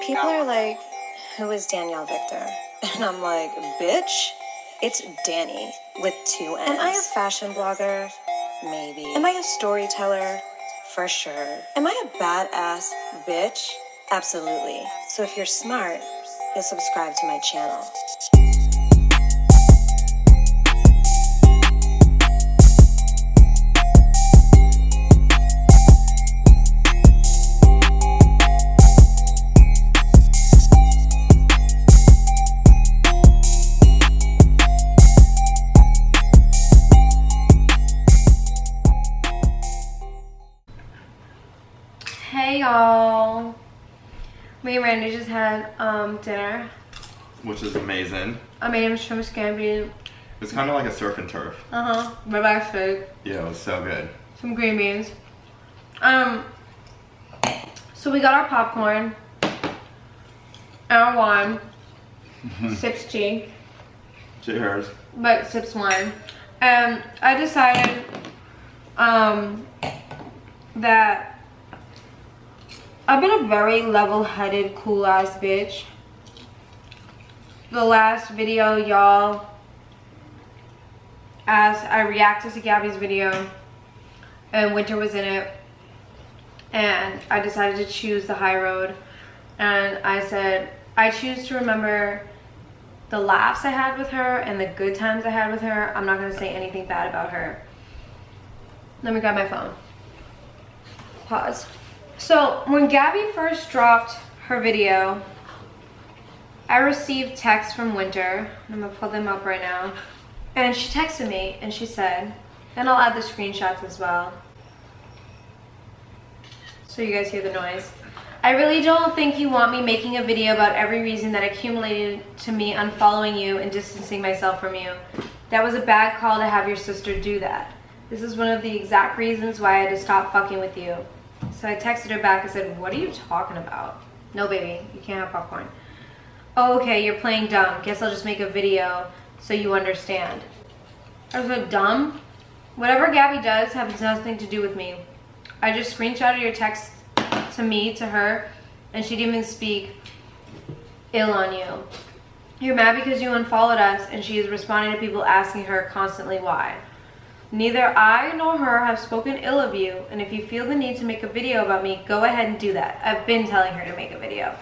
People are like, who is DanielleVictor? And I'm like, bitch, it's Danny with 2 N's. Am I a fashion blogger? Maybe. Am I a storyteller? For sure. Am I a badass bitch? Absolutely. So if you're smart, you'll subscribe to my channel. Hey y'all, me and Randy just had dinner, which is amazing. I made him shrimp scampi. It's kind of like a surf and turf. Ribeye steak. Yeah, it was so good. Some green beans. So we got our popcorn, our wine, sips tea. Cheers. But sips wine, and I decided that I've been a very level-headed, cool-ass bitch. The last video, y'all, as I reacted to Gabby's video, and Winter was in it, and I decided to choose the high road, and I said, I choose to remember the laughs I had with her and the good times I had with her. I'm not going to say anything bad about her. Let me grab my phone. Pause. So when Gabby first dropped her video, I received texts from Winter. I'm gonna pull them up right now. And she texted me and she said, and I'll add the screenshots as well, so you guys hear the noise. I really don't think you want me making a video about every reason that accumulated to me unfollowing you and distancing myself from you. That was a bad call to have your sister do that. This is one of the exact reasons why I had to stop fucking with you. So I texted her back and said, what are you talking about? No, baby, you can't have popcorn. Oh, okay, you're playing dumb. Guess I'll just make a video so you understand. I was like, dumb? Whatever Gabby does has nothing to do with me. I just screenshotted your text to me, to her, and she didn't even speak ill on you. You're mad because you unfollowed us, and she is responding to people asking her constantly why. Neither I nor her have spoken ill of you, and if you feel the need to make a video about me, go ahead and do that. I've been telling her to make a video.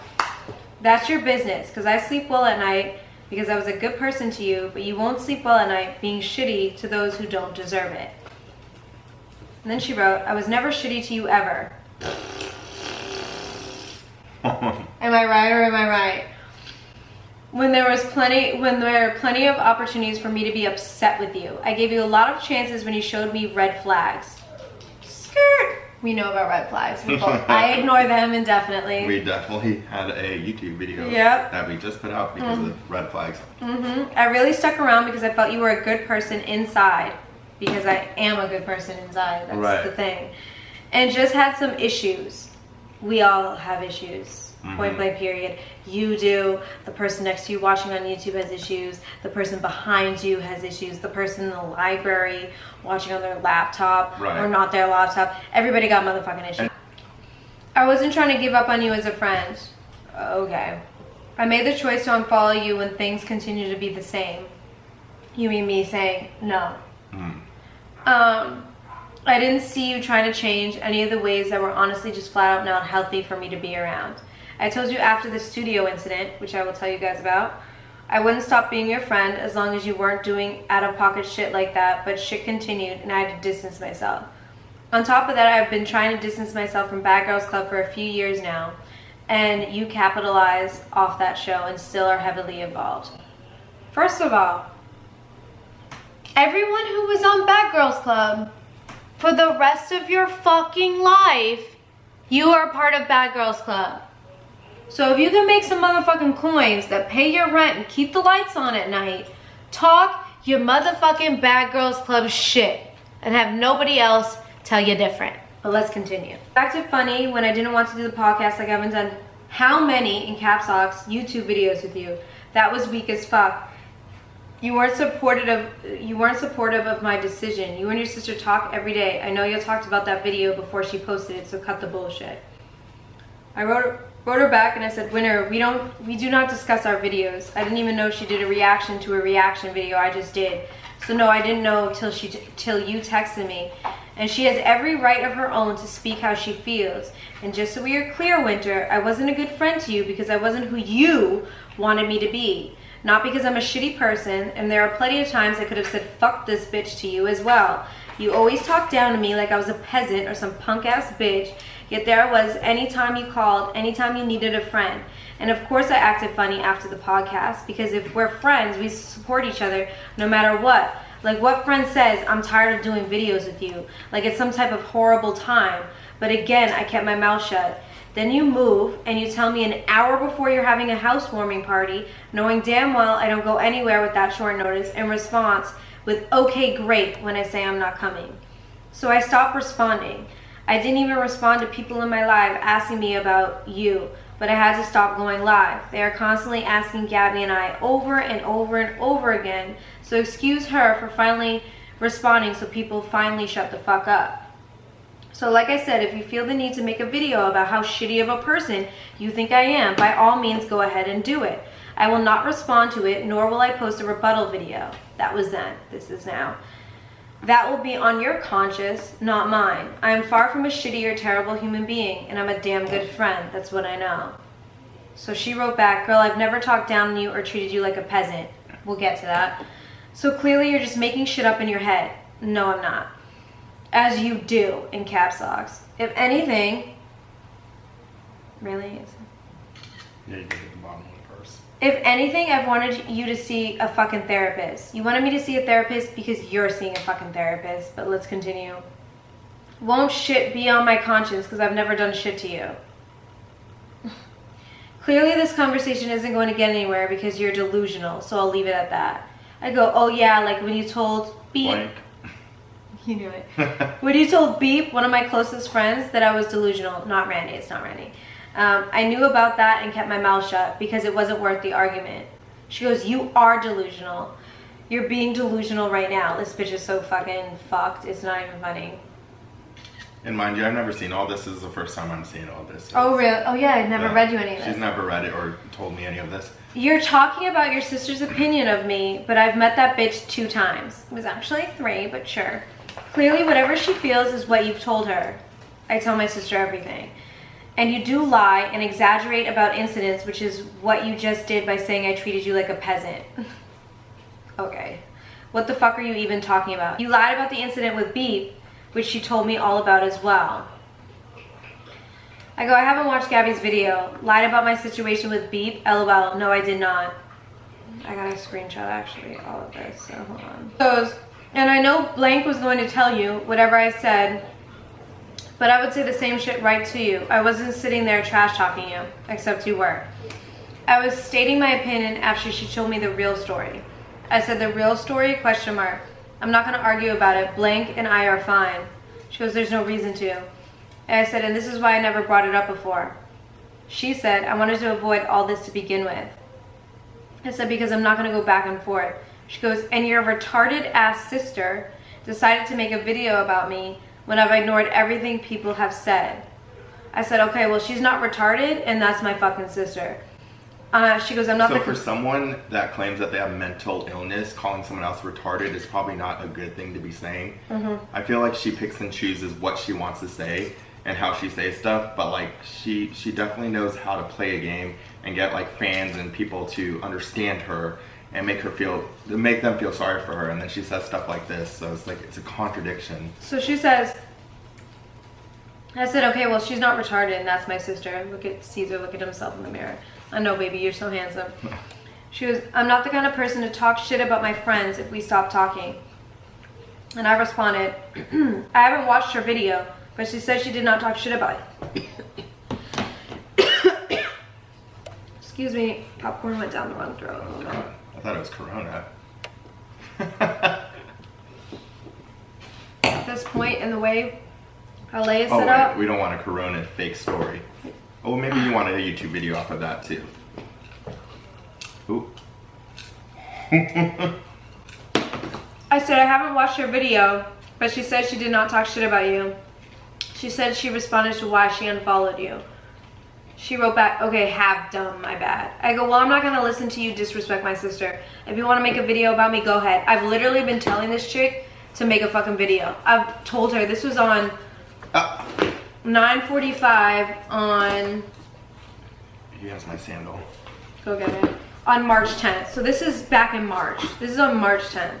That's your business, because I sleep well at night because I was a good person to you, but you won't sleep well at night being shitty to those who don't deserve it. And then she wrote, I was never shitty to you ever. Am I right or am I right? When there were plenty of opportunities for me to be upset with you. I gave you a lot of chances when you showed me red flags. Skirt. We know about red flags. I ignore them indefinitely. We definitely had a YouTube video that we just put out because of red flags. I really stuck around because I felt you were a good person inside. Because I am a good person inside. That's the thing. And just had some issues. We all have issues. Point blank period. You do. The person next to you watching on YouTube has issues. The person behind you has issues. The person in the library watching on their laptop or not their laptop. Everybody got motherfucking issues. I wasn't trying to give up on you as a friend. Okay. I made the choice to unfollow you when things continue to be the same. You mean me saying no. I didn't see you trying to change any of the ways that were honestly just flat out not healthy for me to be around. I told you after the studio incident, which I will tell you guys about, I wouldn't stop being your friend as long as you weren't doing out-of-pocket shit like that, but shit continued and I had to distance myself. On top of that, I've been trying to distance myself from Bad Girls Club for a few years now, and you capitalized off that show and still are heavily involved. First of all, everyone who was on Bad Girls Club, for the rest of your fucking life, you are part of Bad Girls Club. So if you can make some motherfucking coins that pay your rent and keep the lights on at night, talk your motherfucking Bad Girls Club shit and have nobody else tell you different. But let's continue. Acted funny when I didn't want to do the podcast like I haven't done how many, in caps locks, YouTube videos with you. That was weak as fuck. You weren't supportive of my decision. You and your sister talk every day. I know you talked about that video before she posted it, so cut the bullshit. I wrote Wrote her back and I said, Winner, we do not discuss our videos. I didn't even know she did a reaction to a reaction video I just did. So no, I didn't know till you texted me. And she has every right of her own to speak how she feels. And just so we are clear, Winter, I wasn't a good friend to you because I wasn't who you wanted me to be. Not because I'm a shitty person, and there are plenty of times I could have said fuck this bitch to you as well. You always talked down to me like I was a peasant or some punk ass bitch, yet there I was anytime you called, anytime you needed a friend. And of course I acted funny after the podcast, because if we're friends, we support each other no matter what. Like what friend says, I'm tired of doing videos with you, like it's some type of horrible time. But again, I kept my mouth shut. Then you move and you tell me an hour before you're having a housewarming party, knowing damn well I don't go anywhere with that short notice, in response with okay great when I say I'm not coming. So I stopped responding. I didn't even respond to people in my live asking me about you, but I had to stop going live. They are constantly asking Gabby and I over and over and over again, so excuse her for finally responding so people finally shut the fuck up. So like I said, if you feel the need to make a video about how shitty of a person you think I am, by all means go ahead and do it. I will not respond to it, nor will I post a rebuttal video. That was then, this is now. That will be on your conscience, not mine. I am far from a shitty or terrible human being, and I'm a damn good friend, that's what I know. So she wrote back, girl, I've never talked down on you or treated you like a peasant. We'll get to that. So clearly you're just making shit up in your head. No, I'm not. As you do, in caps locks. If anything, really? Yeah, you can get the bottom one first. If anything, I've wanted you to see a fucking therapist. You wanted me to see a therapist because you're seeing a fucking therapist, but let's continue. Won't shit be on my conscience because I've never done shit to you. Clearly this conversation isn't going to get anywhere because you're delusional, so I'll leave it at that. I go, oh yeah, like when you told Beep. Blank. You knew it. When you told Beep, one of my closest friends, that I was delusional. Not Randy, it's not Randy. I knew about that and kept my mouth shut because it wasn't worth the argument. She goes, you are delusional. You're being delusional right now. This bitch is so fucking fucked. It's not even funny. And mind you, I've never seen all this. This is the first time I'm seeing all this. So oh, really? Oh, yeah, I've never read you any of this. She's never read it or told me any of this. You're talking about your sister's opinion of me, but I've met that bitch 2 times. It was actually 3, but sure. Clearly, whatever she feels is what you've told her. I tell my sister everything. And you do lie and exaggerate about incidents, which is what you just did by saying I treated you like a peasant. Okay. What the fuck are you even talking about? You lied about the incident with Beep, which she told me all about as well. I go, I haven't watched Gabby's video. Lied about my situation with Beep? LOL. No, I did not. I got a screenshot, actually, all of this, so hold on. Goes, and I know blank was going to tell you whatever I said, but I would say the same shit right to you. I wasn't sitting there trash talking you, except you were. I was stating my opinion after she showed me the real story. I said the real story, question mark. I'm not going to argue about it. Blank and I are fine. She goes, there's no reason to. And I said, and this is why I never brought it up before. She said, I wanted to avoid all this to begin with. I said, because I'm not going to go back and forth. She goes, and your retarded ass sister decided to make a video about me when I've ignored everything people have said. I said, okay, well, she's not retarded, and that's my fucking sister. She goes, I'm not. So for someone that claims that they have mental illness, calling someone else retarded is probably not a good thing to be saying. I feel like she picks and chooses what she wants to say and how she says stuff, but like she definitely knows how to play a game and get like fans and people to understand her and make them feel sorry for her, and then she says stuff like this, so it's like it's a contradiction. So she says, I said, okay, well, she's not retarded, and that's my sister. Look at Caesar, look at himself in the mirror. I know, baby, you're so handsome. She goes, I'm not the kind of person to talk shit about my friends if we stop talking. And I responded, I haven't watched her video, but she said she did not talk shit about it. Excuse me, popcorn went down the wrong throat. Oh, God. I thought it was Corona. At this point in the way LA is set up. We don't want a Corona fake story. Oh, maybe you wanted a YouTube video off of that too. Ooh. I said, I haven't watched her video, but she said she did not talk shit about you. She said she responded to why she unfollowed you. She wrote back, okay, have done, my bad. I go, well, I'm not going to listen to you disrespect my sister. If you want to make a video about me, go ahead. I've literally been telling this chick to make a fucking video. I've told her, this was on 9:45 on... He has my sandal. Go get it. On March 10th. So this is back in March. This is on March 10th.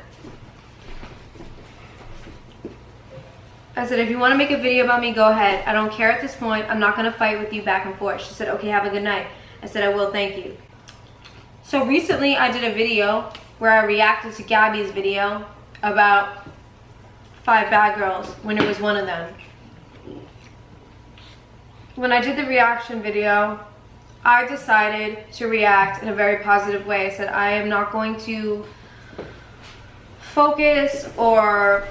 I said, if you want to make a video about me, go ahead. I don't care at this point. I'm not going to fight with you back and forth. She said, okay, have a good night. I said, I will, thank you. So recently I did a video where I reacted to Gabby's video about 5 bad girls when it was one of them. When I did the reaction video, I decided to react in a very positive way. I said, I am not going to focus or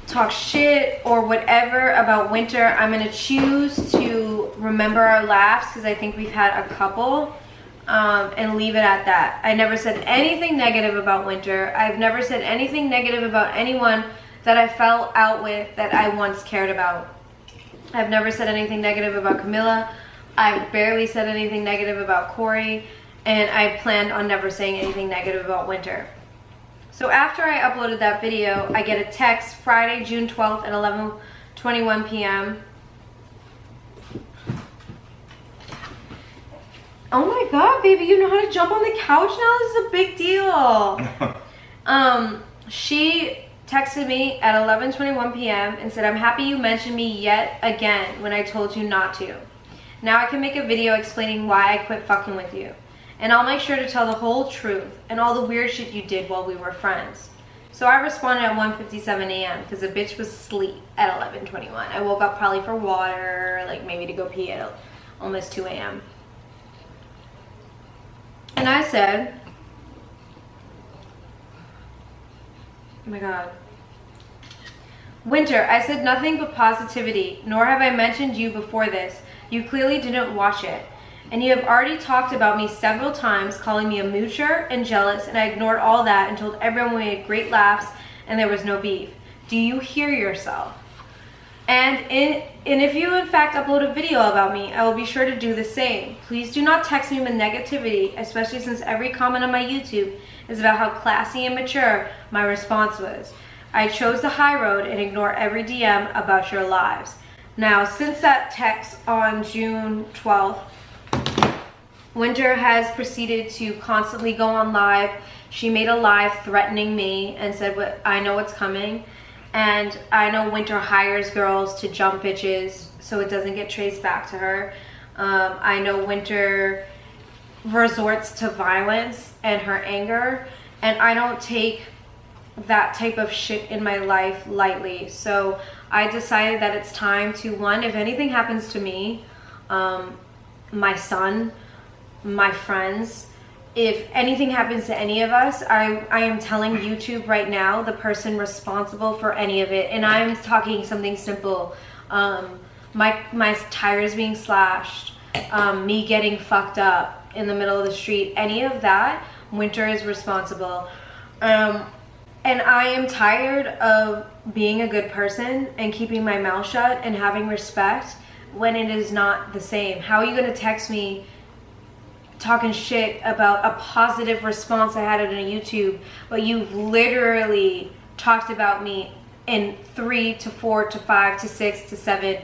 talk shit or whatever about Winter. I'm going to choose to remember our laughs because I think we've had a couple, and leave it at that. I never said anything negative about Winter. I've never said anything negative about anyone that I fell out with that I once cared about. I've never said anything negative about Camilla. I've barely said anything negative about Corey, and I planned on never saying anything negative about Winter. So after I uploaded that video, I get a text Friday, June 12th at 11:21 p.m. Oh my god, baby, you know how to jump on the couch now? This is a big deal. She texted me at 11:21 p.m. and said, I'm happy you mentioned me yet again when I told you not to. Now I can make a video explaining why I quit fucking with you. And I'll make sure to tell the whole truth and all the weird shit you did while we were friends. So I responded at 1:57 a.m. because the bitch was asleep at 11:21. I woke up probably for water, like maybe to go pee at almost 2 a.m. And I said, oh my god. Winter, I said nothing but positivity, nor have I mentioned you before this. You clearly didn't watch it. And you have already talked about me several times, calling me a moocher and jealous, and I ignored all that and told everyone we had great laughs and there was no beef. Do you hear yourself? And if you in fact upload a video about me, I will be sure to do the same. Please do not text me with negativity, especially since every comment on my YouTube is about how classy and mature my response was. I chose the high road and ignore every DM about your lives. Now, since that text on June 12th, Winter has proceeded to constantly go on live. She made a live threatening me and said, I know what's coming. And I know Winter hires girls to jump bitches so it doesn't get traced back to her. I know Winter resorts to violence and her anger. And I don't take that type of shit in my life lightly. So I decided that it's time to, one, if anything happens to me, my son, my friends, if anything happens to any of us, I am telling YouTube right now the person responsible for any of it. And I'm talking something simple. My tires being slashed, me getting fucked up in the middle of the street, any of that, Winter is responsible. And I am tired of being a good person and keeping my mouth shut and having respect when it is not the same. How are you going to text me talking shit about a positive response I had on a YouTube, but you've literally talked about me in 3 to 4 to 5 to 6 to 7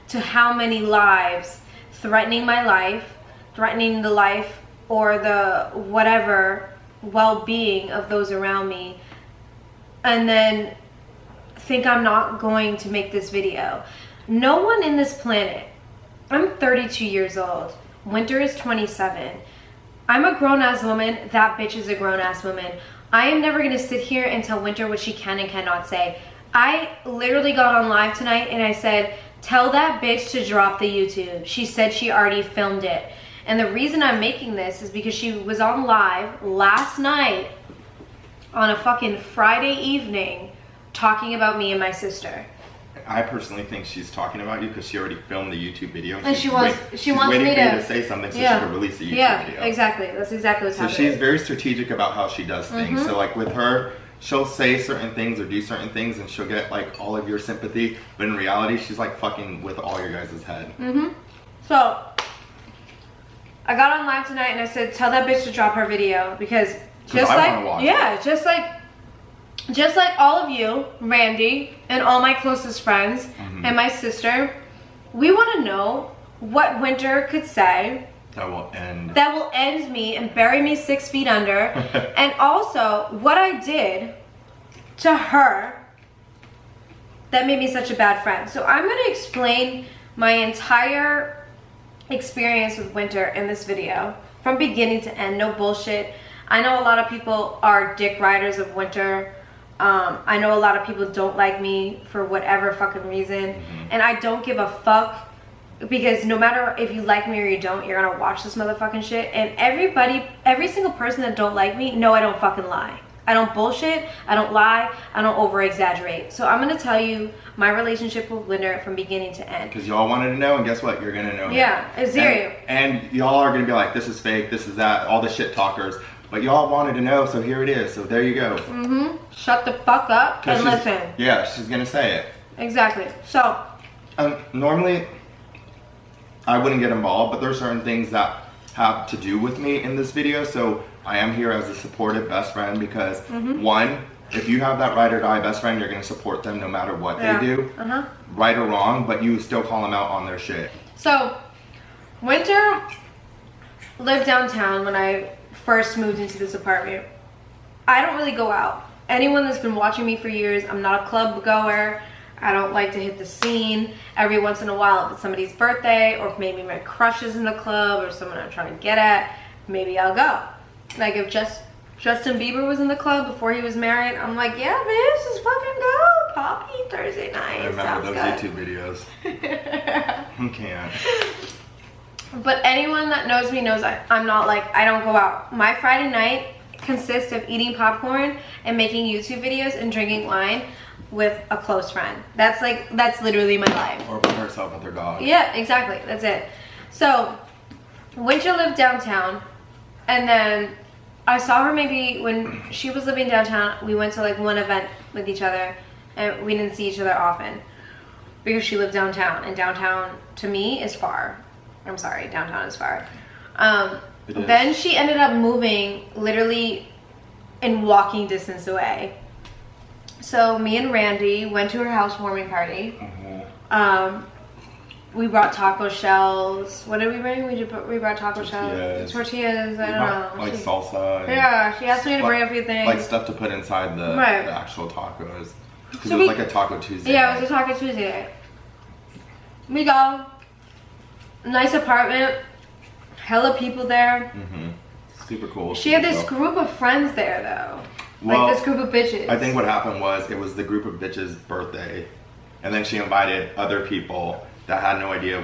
to how many lives, threatening my life, threatening the life or the whatever well-being of those around me, and then think I'm not going to make this video. No one in this planet, I'm 32 years old, Winter is 27. I'm a grown-ass woman, that bitch is a grown-ass woman. I am never gonna sit here and tell Winter what she can and cannot say. I literally got on live tonight and I said, tell that bitch to drop the YouTube. She said she already filmed it. And the reason I'm making this is because she was on live last night on a fucking Friday evening talking about me and my sister. I personally think she's talking about you because she already filmed the YouTube video. And she wants me to say something so she can release the YouTube video. Yeah, exactly. That's exactly what's happening. So she's very strategic about how she does things. So like with her, she'll say certain things or do certain things and she'll get like all of your sympathy. But in reality, she's like fucking with all your guys' head. So I got on live tonight and I said, tell that bitch to drop her video because just like all of you, Randy, and all my closest friends and my sister, we want to know what Winter could say that will end me and bury me 6 feet under, and also what I did to her that made me such a bad friend. So I'm going to explain my entire experience with Winter in this video from beginning to end. No bullshit. I know a lot of people are dick riders of Winter. I know a lot of people don't like me for whatever fucking reason, and I don't give a fuck, because no matter if you like me or you don't, you're gonna watch this motherfucking shit. And every single person that don't like me, no, I don't fucking lie. I don't bullshit, I don't lie, I don't over exaggerate. So I'm gonna tell you my relationship with Winter from beginning to end. Because y'all wanted to know, and guess what? You're gonna know. Yeah, it's serious. And y'all are gonna be like, this is fake, this is that, all the shit talkers. But y'all wanted to know, so here it is. So there you go. Shut the fuck up and listen. Yeah, she's gonna say it. Exactly. So normally I wouldn't get involved, but there's certain things that have to do with me in this video. So I am here as a supportive best friend because one, if you have that ride or die best friend, you're gonna support them no matter what they do, right or wrong, but you still call them out on their shit. So Winter lived downtown when I first moved into this apartment. I don't really go out. Anyone that's been watching me for years, I'm not a club goer. I don't like to hit the scene. Every once in a while, if it's somebody's birthday, or if maybe my crush is in the club, or someone I'm trying to get at, maybe I'll go. Like if Justin Bieber was in the club before he was married, I'm like, yeah, bitch, let's fucking go. Poppy Thursday night. I remember those YouTube videos. I can't. But anyone that knows me knows I'm not like, I don't go out. My Friday night consists of eating popcorn and making YouTube videos and drinking wine with a close friend. That's literally my life. Or by herself with her dog. Yeah, exactly. That's it. So Winter lived downtown, and then I saw her maybe when she was living downtown. We went to like one event with each other, and we didn't see each other often because she lived downtown, and downtown to me is far. I'm sorry, downtown is far. Then she ended up moving literally in walking distance away. So me and Randy went to her housewarming party. We brought taco shells. What did we bring? We brought taco shells. Tortillas, I don't know. Like salsa. Yeah, she asked me to bring a few things. Like stuff to put inside the actual tacos. Because So it was like a Taco Tuesday. Yeah, it was a Taco Tuesday. We go. Nice apartment. Hella people there. Super cool. She had this group of friends there though. Well, like this group of bitches. I think what happened was it was the group of bitches' birthday, and then she invited other people that had no idea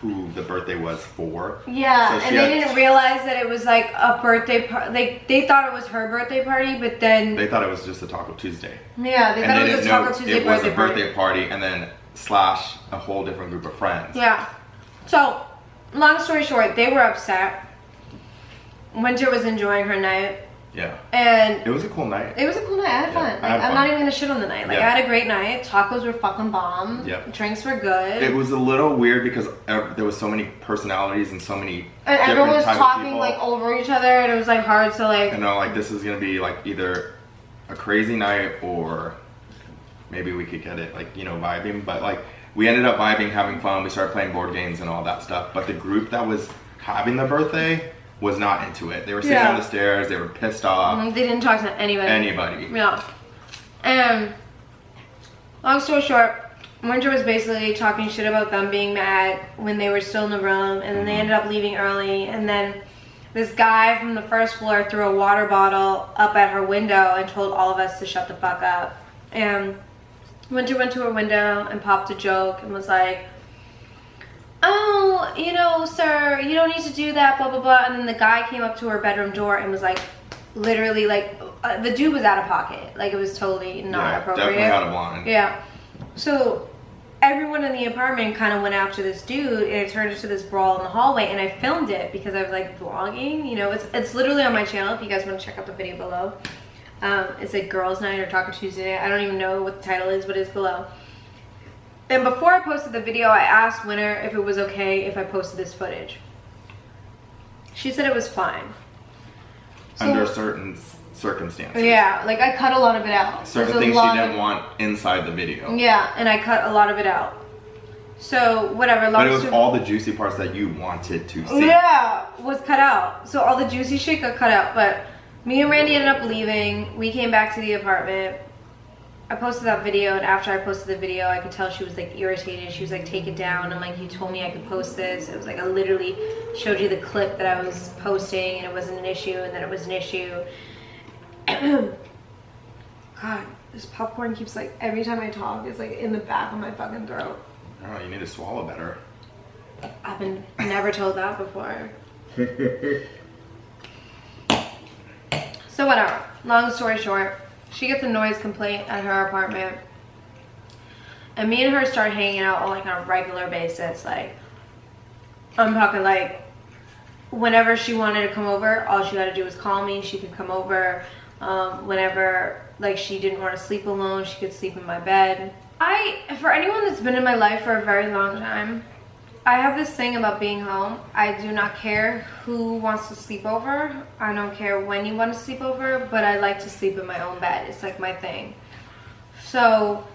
who the birthday was for. Yeah, so and they didn't realize that it was like a birthday party. They thought it was her birthday party, but then they thought it was just a Taco Tuesday. Yeah, they thought it was a Taco Tuesday birthday party. It was a birthday party, and then slash a whole different group of friends. Yeah. So, long story short, they were upset. Winter was enjoying her night. Yeah. And it was a cool night. It was a cool night. I had fun. I'm not even gonna shit on the night. Like I had a great night. Tacos were fucking bomb. Drinks were good. It was a little weird because there was so many personalities and so many and everyone was talking like over each other, and it was like hard to like. I know, like this is gonna be like either a crazy night or maybe we could get it like, you know, vibing. But like we ended up vibing, having fun. We started playing board games and all that stuff. But the group that was having the birthday was not into it. They were sitting on the stairs. They were pissed off. They didn't talk to anybody. Yeah. And long story short, Winter was basically talking shit about them being mad when they were still in the room, and then they ended up leaving early. And then this guy from the first floor threw a water bottle up at her window and told all of us to shut the fuck up. And Winter went to her window and popped a joke and was like, oh, you know, sir, you don't need to do that, blah, blah, blah. And then the guy came up to her bedroom door and was like, literally, like, the dude was out of pocket. Like, it was totally not appropriate. Definitely out of line. Yeah. So, everyone in the apartment kind of went after this dude, and it turned into this brawl in the hallway. And I filmed it because I was, like, vlogging. You know, it's literally on my channel if you guys want to check out the video below. It's like Girls Night or Taco Tuesday. I don't even know what the title is, but it's below. And before I posted the video, I asked Winter if it was okay if I posted this footage. She said it was fine. So, under certain circumstances. Yeah, like I cut a lot of it out. Certain things she didn't want inside the video. Yeah, and I cut a lot of it out. So whatever. But it was all the juicy parts that you wanted to see. Yeah, was cut out. So all the juicy shit got cut out. But me and Randy ended up leaving. We came back to the apartment. I posted that video, and after I posted the video, I could tell she was like irritated. She was like, take it down. I'm like, you told me I could post this. It was like I literally showed you the clip that I was posting, and it wasn't an issue, and then it was an issue. God, this popcorn keeps like, every time I talk, it's like in the back of my fucking throat. Oh, you need to swallow better. I've been never told that before. So whatever, long story short, she gets a noise complaint at her apartment, and me and her start hanging out like on a regular basis. Like, I'm talking like whenever she wanted to come over, all she had to do was call me. She could come over. Whenever like she didn't want to sleep alone, she could sleep in my bed. For anyone that's been in my life for a very long time, I have this thing about being home. I do not care who wants to sleep over. I don't care when you want to sleep over, but I like to sleep in my own bed. It's like my thing. So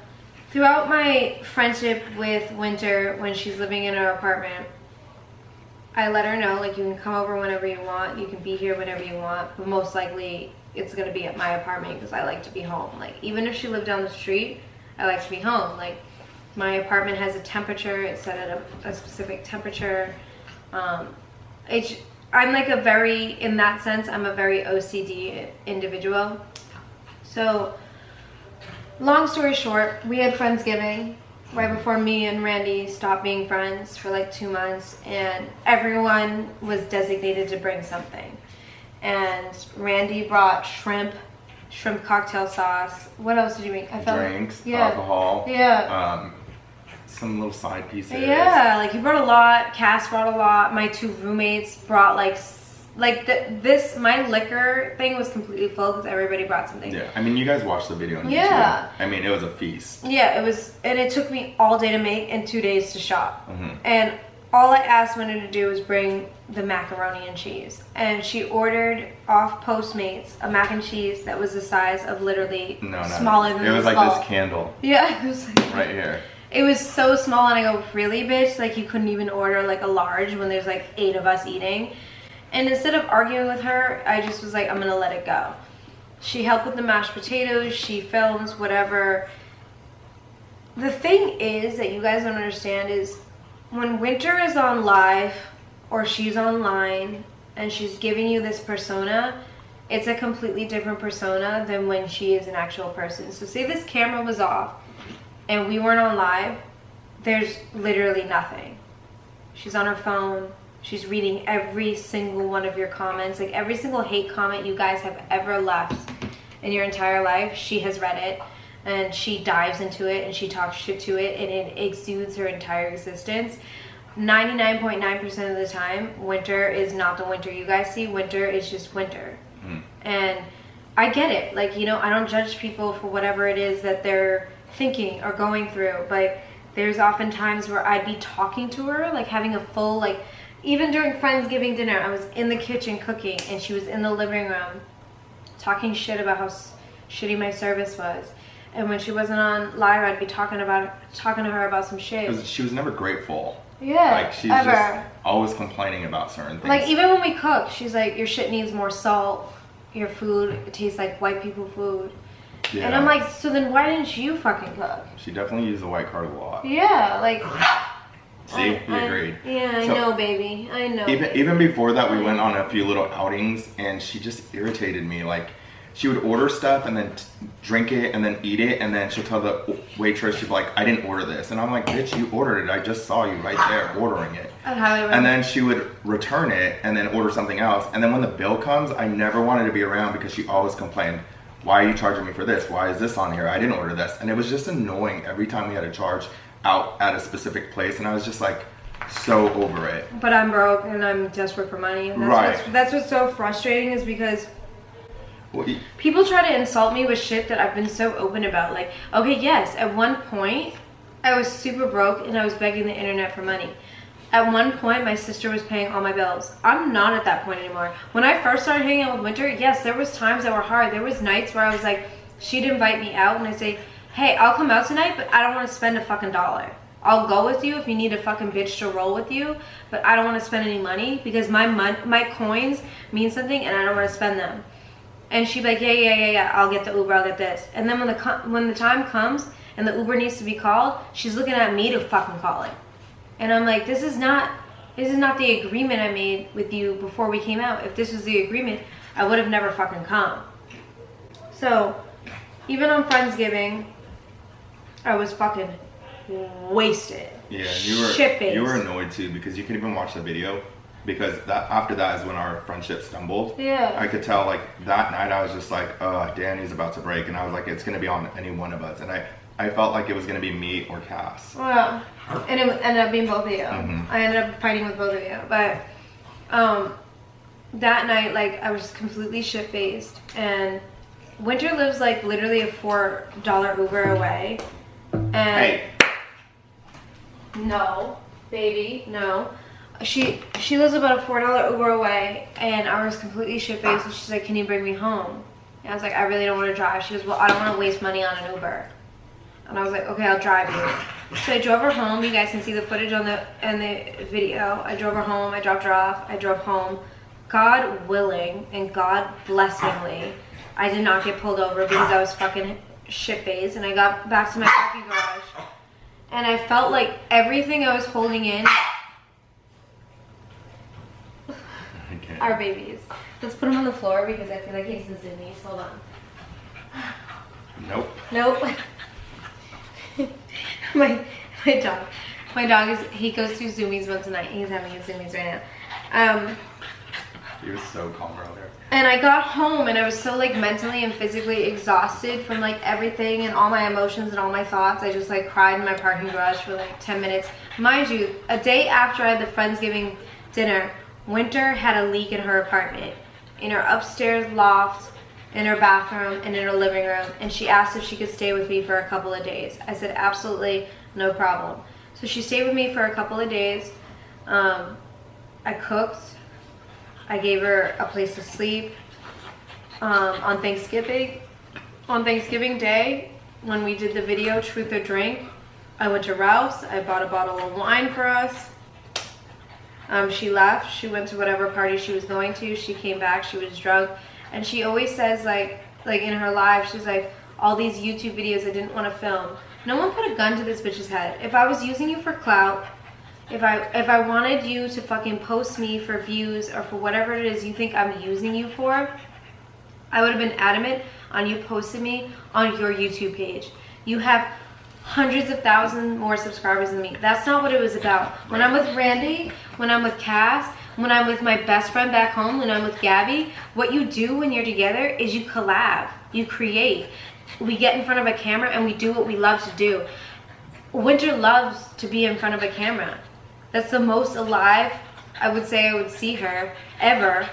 throughout my friendship with Winter, when she's living in her apartment, I let her know, like, you can come over whenever you want. You can be here whenever you want. But most likely it's going to be at my apartment because I like to be home. Like, even if she lived down the street, I like to be home. Like, my apartment has a temperature. It's set at a specific temperature. I'm like a very, in that sense, I'm a very OCD individual. So, long story short, we had Friendsgiving right before me and Randy stopped being friends for like 2 months, and everyone was designated to bring something. And Randy brought shrimp cocktail sauce. What else did you bring? Drinks, alcohol. Yeah. Some little side pieces. Yeah, like he brought a lot. Cass brought a lot. My 2 roommates brought my liquor thing was completely full because everybody brought something. Yeah, I mean, you guys watched the video on YouTube. I mean, it was a feast. Yeah, it was, and it took me all day to make and 2 days to shop. Mm-hmm. And all I asked Winter to do was bring the macaroni and cheese. And she ordered off Postmates a mac and cheese that was the size of literally smaller than this. It was like this candle. Yeah, it was like right here. It was so small, and I go, really, bitch? Like, you couldn't even order like a large when there's like 8 of us eating. And instead of arguing with her, I just was like, I'm gonna let it go. She helped with the mashed potatoes, she films, whatever. The thing is that you guys don't understand is when Winter is on live or she's online and she's giving you this persona, it's a completely different persona than when she is an actual person. So say this camera was off and we weren't on live, there's literally nothing. She's on her phone. She's reading every single one of your comments. Like every single hate comment you guys have ever left in your entire life, she has read it. And she dives into it and she talks shit to it, and it exudes her entire existence. 99.9% of the time, Winter is not the Winter you guys see. Winter is just Winter. And I get it. Like, you know, I don't judge people for whatever it is that they're thinking or going through. But there's often times where I'd be talking to her, like having a full, like, even during Friendsgiving dinner, I was in the kitchen cooking and she was in the living room talking shit about how shitty my service was. And when she wasn't on live, I'd be talking to her about some shit. Because she was never grateful. Yeah, like she's just always complaining about certain things. Like even when we cook, she's like, your shit needs more salt. Your food, it tastes like white people food. Yeah. And I'm like, so then why didn't you fucking cook? She definitely used the white card a lot. Yeah, like. See, you agreed. Yeah, I know, baby. I know. Even before that, we went on a few little outings, and she just irritated me. Like, she would order stuff and then drink it and then eat it, and then she'll tell the waitress, she'd be like, I didn't order this. And I'm like, bitch, you ordered it. I just saw you right there ordering it. And then she would return it and then order something else. And then when the bill comes, I never wanted to be around because she always complained, why are you charging me for this? Why is this on here? I didn't order this. And it was just annoying every time we had to charge out at a specific place. And I was just like, so over it. But I'm broke and I'm desperate for money. And that's what's so frustrating is because people try to insult me with shit that I've been so open about. Like, okay, yes, at one point I was super broke and I was begging the internet for money. At one point, my sister was paying all my bills. I'm not at that point anymore. When I first started hanging out with Winter, yes, there was times that were hard. There was nights where I was like, she'd invite me out and I'd say, hey, I'll come out tonight, but I don't want to spend a fucking dollar. I'll go with you if you need a fucking bitch to roll with you, but I don't want to spend any money because my coins mean something and I don't want to spend them. And she'd be like, yeah, I'll get the Uber, I'll get this. And then when the time comes and the Uber needs to be called, she's looking at me to fucking call it. And I'm like, this is not the agreement I made with you before we came out. If this was the agreement, I would have never fucking come. So, even on Friendsgiving, I was fucking wasted. Yeah, you were annoyed too because you couldn't even watch the video because after that is when our friendship stumbled. Yeah. I could tell like that night I was just like, Danny's about to break, and I was like, it's gonna be on any one of us, and I felt like it was gonna be me or Cass. Well, and it ended up being both of you. I ended up fighting with both of you, but that night, like, I was completely shit-faced, and Winter lives like literally a $4 Uber away, and Hey. no, baby, no. She lives about a $4 Uber away, and I was completely shit-faced, and she's like, can you bring me home? And I was like, I really don't want to drive. She goes, well, I don't want to waste money on an Uber. And I was like, okay, I'll drive you. So I drove her home. You guys can see the footage on the video. I drove her home. I dropped her off. I drove home. God willing and God blessingly, I did not get pulled over because I was fucking shit-faced. And I got back to my parking garage. And I felt like everything I was holding in. Okay. Our babies. Let's put them on the floor because I feel like he's the zoomies. Hold on. Nope. My dog he goes through zoomies once a night. He's having his zoomies right now. He was so calm earlier. And I got home and I was so like mentally and physically exhausted from like everything and all my emotions and all my thoughts. I just like cried in my parking garage for like 10 minutes. Mind you, a day after I had the Friendsgiving dinner, Winter had a leak in her apartment, in her upstairs loft, in her bathroom, and in her living room, and she asked if she could stay with me for a couple of days. I said absolutely no problem. So she stayed with me for a couple of days. I cooked. I gave her a place to sleep. On Thanksgiving Day, when we did the video Truth or Drink, I went to Ralph's. I bought a bottle of wine for us. She left. She went to whatever party she was going to. She came back. She was drunk. And she always says, like in her live, she's like, all these YouTube videos I didn't want to film. No one put a gun to this bitch's head. If I was using you for clout, if I wanted you to fucking post me for views or for whatever it is you think I'm using you for, I would have been adamant on you posting me on your YouTube page. You have hundreds of thousands more subscribers than me. That's not what it was about. When I'm with Randy, when I'm with Cass, when I'm with my best friend back home, when I'm with Gabby, what you do when you're together is you collab, you create. We get in front of a camera and we do what we love to do. Winter loves to be in front of a camera. That's the most alive I would say I would see her ever.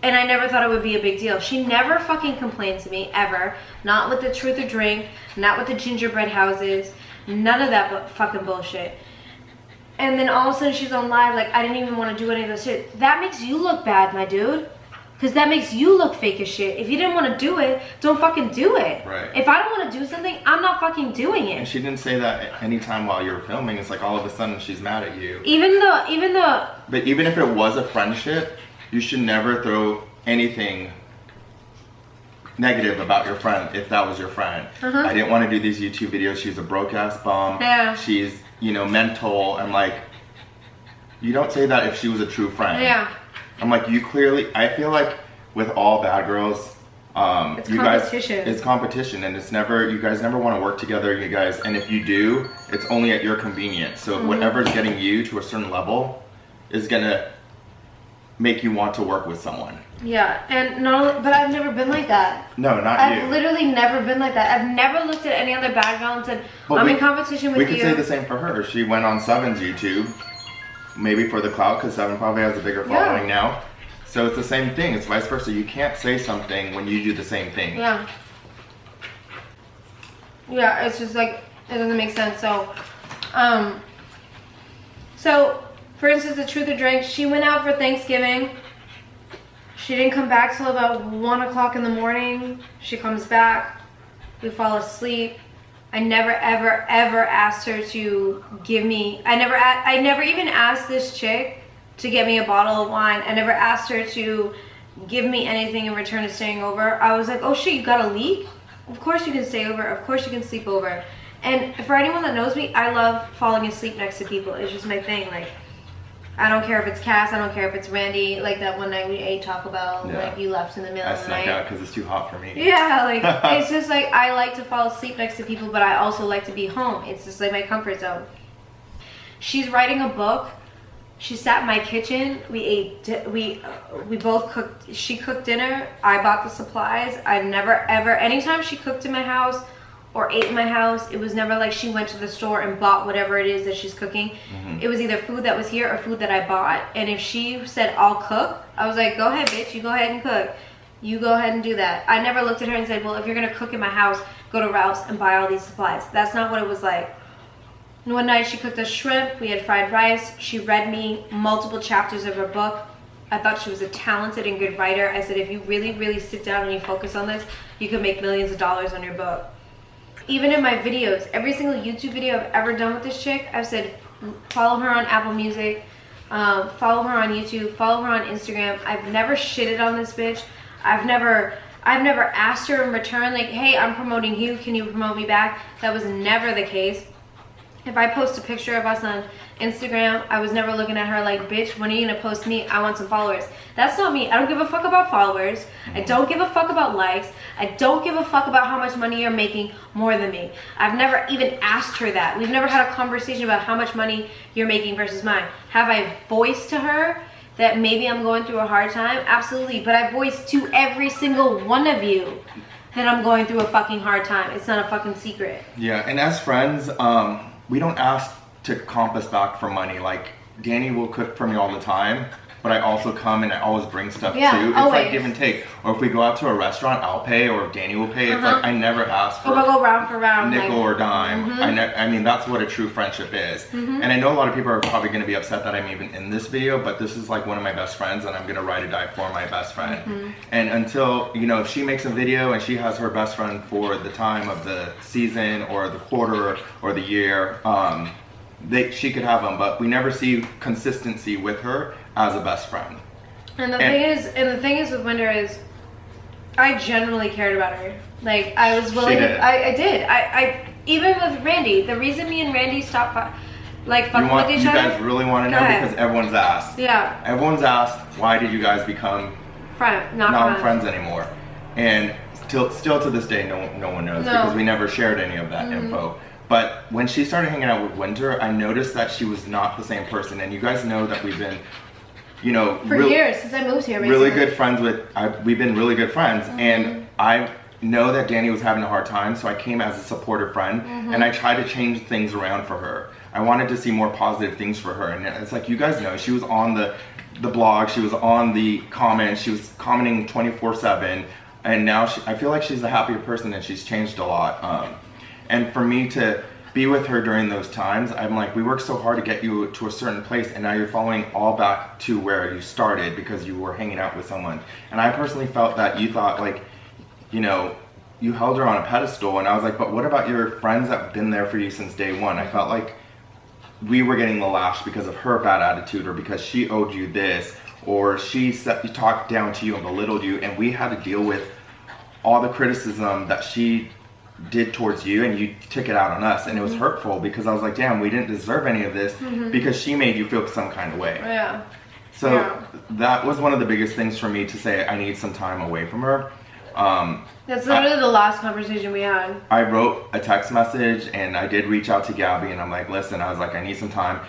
And I never thought it would be a big deal. She never fucking complained to me, ever. Not with the Truth or Drink, not with the gingerbread houses, none of that fucking bullshit. And then all of a sudden she's on live like, I didn't even want to do any of this shit. That makes you look bad, my dude. Because that makes you look fake as shit. If you didn't want to do it, don't fucking do it. Right. If I don't want to do something, I'm not fucking doing it. And she didn't say that anytime while you were filming. It's like all of a sudden she's mad at you. Even though. But even if it was a friendship, you should never throw anything negative about your friend if that was your friend. I didn't want to do these YouTube videos. She's a broke ass bum. Yeah. She's, mental. And like, you don't say that if she was a true friend. Yeah. I'm like, you clearly, I feel like with all bad girls, it's you competition. guys, it's competition, and it's never, you guys never want to work together, you guys, and if you do, it's only at your convenience. So whatever's getting you to a certain level is gonna make you want to work with someone. Yeah, and but I've never been like that. No, not you. I've literally never been like that. I've never looked at any other bad girl and said, I'm in competition with you. We could say the same for her. She went on Seven's YouTube, maybe for the clout, because Seven probably has a bigger following now. So it's the same thing. It's vice versa. You can't say something when you do the same thing. Yeah. Yeah, it's just like, it doesn't make sense. So, For instance, the truth or drink, she went out for Thanksgiving. She didn't come back till about 1 o'clock in the morning. She comes back. We fall asleep. I never, ever, ever asked her to give me, I never even asked this chick to get me a bottle of wine. I never asked her to give me anything in return of staying over. I was like, oh shit, you got a leak? Of course you can stay over. Of course you can sleep over. And for anyone that knows me, I love falling asleep next to people. It's just my thing. Like, I don't care if it's Cass, I don't care if it's Randy. Like that one night we ate Taco Bell, like you left in the middle of the night. I snuck out because it's too hot for me. Yeah, like it's just like I like to fall asleep next to people, but I also like to be home. It's just like my comfort zone. She's writing a book. She sat in my kitchen. We ate. We both cooked. She cooked dinner. I bought the supplies. I never ever. Anytime she cooked in my house or ate in my house, it was never like she went to the store and bought whatever it is that she's cooking. It was either food that was here or food that I bought. And if she said, I'll cook, I was like, go ahead, bitch, you go ahead and cook. You go ahead and do that. I never looked at her and said, well, if you're gonna cook in my house, go to Ralph's and buy all these supplies. That's not what it was like. And one night she cooked us shrimp, we had fried rice. She read me multiple chapters of her book. I thought she was a talented and good writer. I said, if you really, really sit down and you focus on this, you could make millions of dollars on your book. Even in my videos, every single YouTube video I've ever done with this chick, I've said, follow her on Apple Music, follow her on YouTube, follow her on Instagram. I've never shitted on this bitch. I've never asked her in return, like, hey, I'm promoting you, can you promote me back? That was never the case. If I post a picture of us on Instagram, I was never looking at her like, bitch, when are you gonna post me? I want some followers. That's not me. I don't give a fuck about followers. I don't give a fuck about likes. I don't give a fuck about how much money you're making more than me. I've never even asked her that. We've never had a conversation about how much money you're making versus mine. Have I voiced to her that maybe I'm going through a hard time? Absolutely. But I voiced to every single one of you that I'm going through a fucking hard time. It's not a fucking secret. Yeah, and as friends, we don't ask to comp us back for money. Like, Danny will cook for me all the time, but I also come and I always bring stuff too. It's always. like give and take. Or if we go out to a restaurant, I'll pay, or if Danny will pay. It's like I never ask for we'll go round for round, nickel or dime. I mean, that's what a true friendship is. And I know a lot of people are probably going to be upset that I'm even in this video, but this is like one of my best friends, and I'm going to ride or die for my best friend. And until, you know, if she makes a video and she has her best friend for the time of the season or the quarter or the year, she could have them, but we never see consistency with her as a best friend. And the thing is with Winder is, I genuinely cared about her. Like, I was willing. I did. I even with Randy. The reason me and Randy stopped fucking with each other. You guys really want to know because everyone's asked. Yeah. Everyone's asked, why did you guys become not friends anymore? And still to this day, no one knows because we never shared any of that info. But when she started hanging out with Winter, I noticed that she was not the same person. And you guys know that we've been, you know, for years since I moved here. Really good friends we've been really good friends. And I know that Danny was having a hard time, so I came as a supportive friend, and I tried to change things around for her. I wanted to see more positive things for her. And it's like, you guys know, she was on the blog, she was on the comments, she was commenting 24/7. And now I feel like she's a happier person and she's changed a lot. And for me to be with her during those times, I'm like, we worked so hard to get you to a certain place, and now you're falling all back to where you started because you were hanging out with someone. And I personally felt that you thought, like, you know, you held her on a pedestal, and I was like, but what about your friends that have been there for you since day one? I felt like we were getting the lash because of her bad attitude, or because she owed you this, or she talked down to you and belittled you, and we had to deal with all the criticism that she did towards you, and you took it out on us, and it was hurtful because I was like, damn, we didn't deserve any of this because she made you feel some kind of way. Yeah. So that was one of the biggest things for me to say, I need some time away from her. That's literally the last conversation we had. I wrote a text message, and I did reach out to Gabby, and I'm like, listen, I was like, I need some time.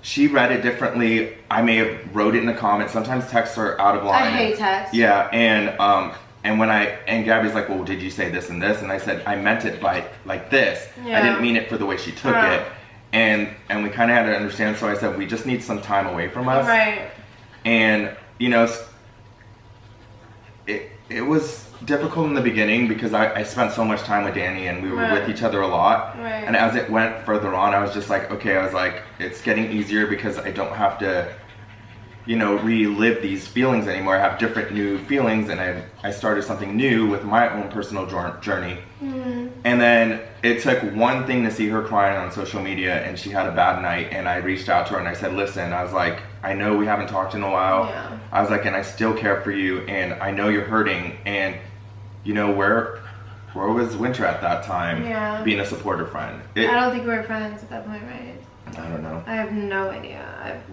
She read it differently. I may have wrote it in the comments. Sometimes texts are out of line. I hate texts. Yeah, and Gabby's like, well, did you say this and this? And I said, I meant it by like this. I didn't mean it for the way she took it. And we kind of had to understand. So I said, we just need some time away from us. Right. And, you know, it was difficult in the beginning because I spent so much time with Danny and we were with each other a lot. Right. And as it went further on, I was just like, okay, I was like, it's getting easier because I don't have to, you know, relive these feelings anymore. I have different new feelings, and I started something new with my own personal journey. And then it took one thing to see her crying on social media, and she had a bad night, and I reached out to her and I said, listen, I was like, I know we haven't talked in a while. Yeah. I was like, and I still care for you, and I know you're hurting, and you know, where was Winter at that time? Yeah. Being a supportive friend. I don't think we were friends at that point, right? I don't know. I have no idea.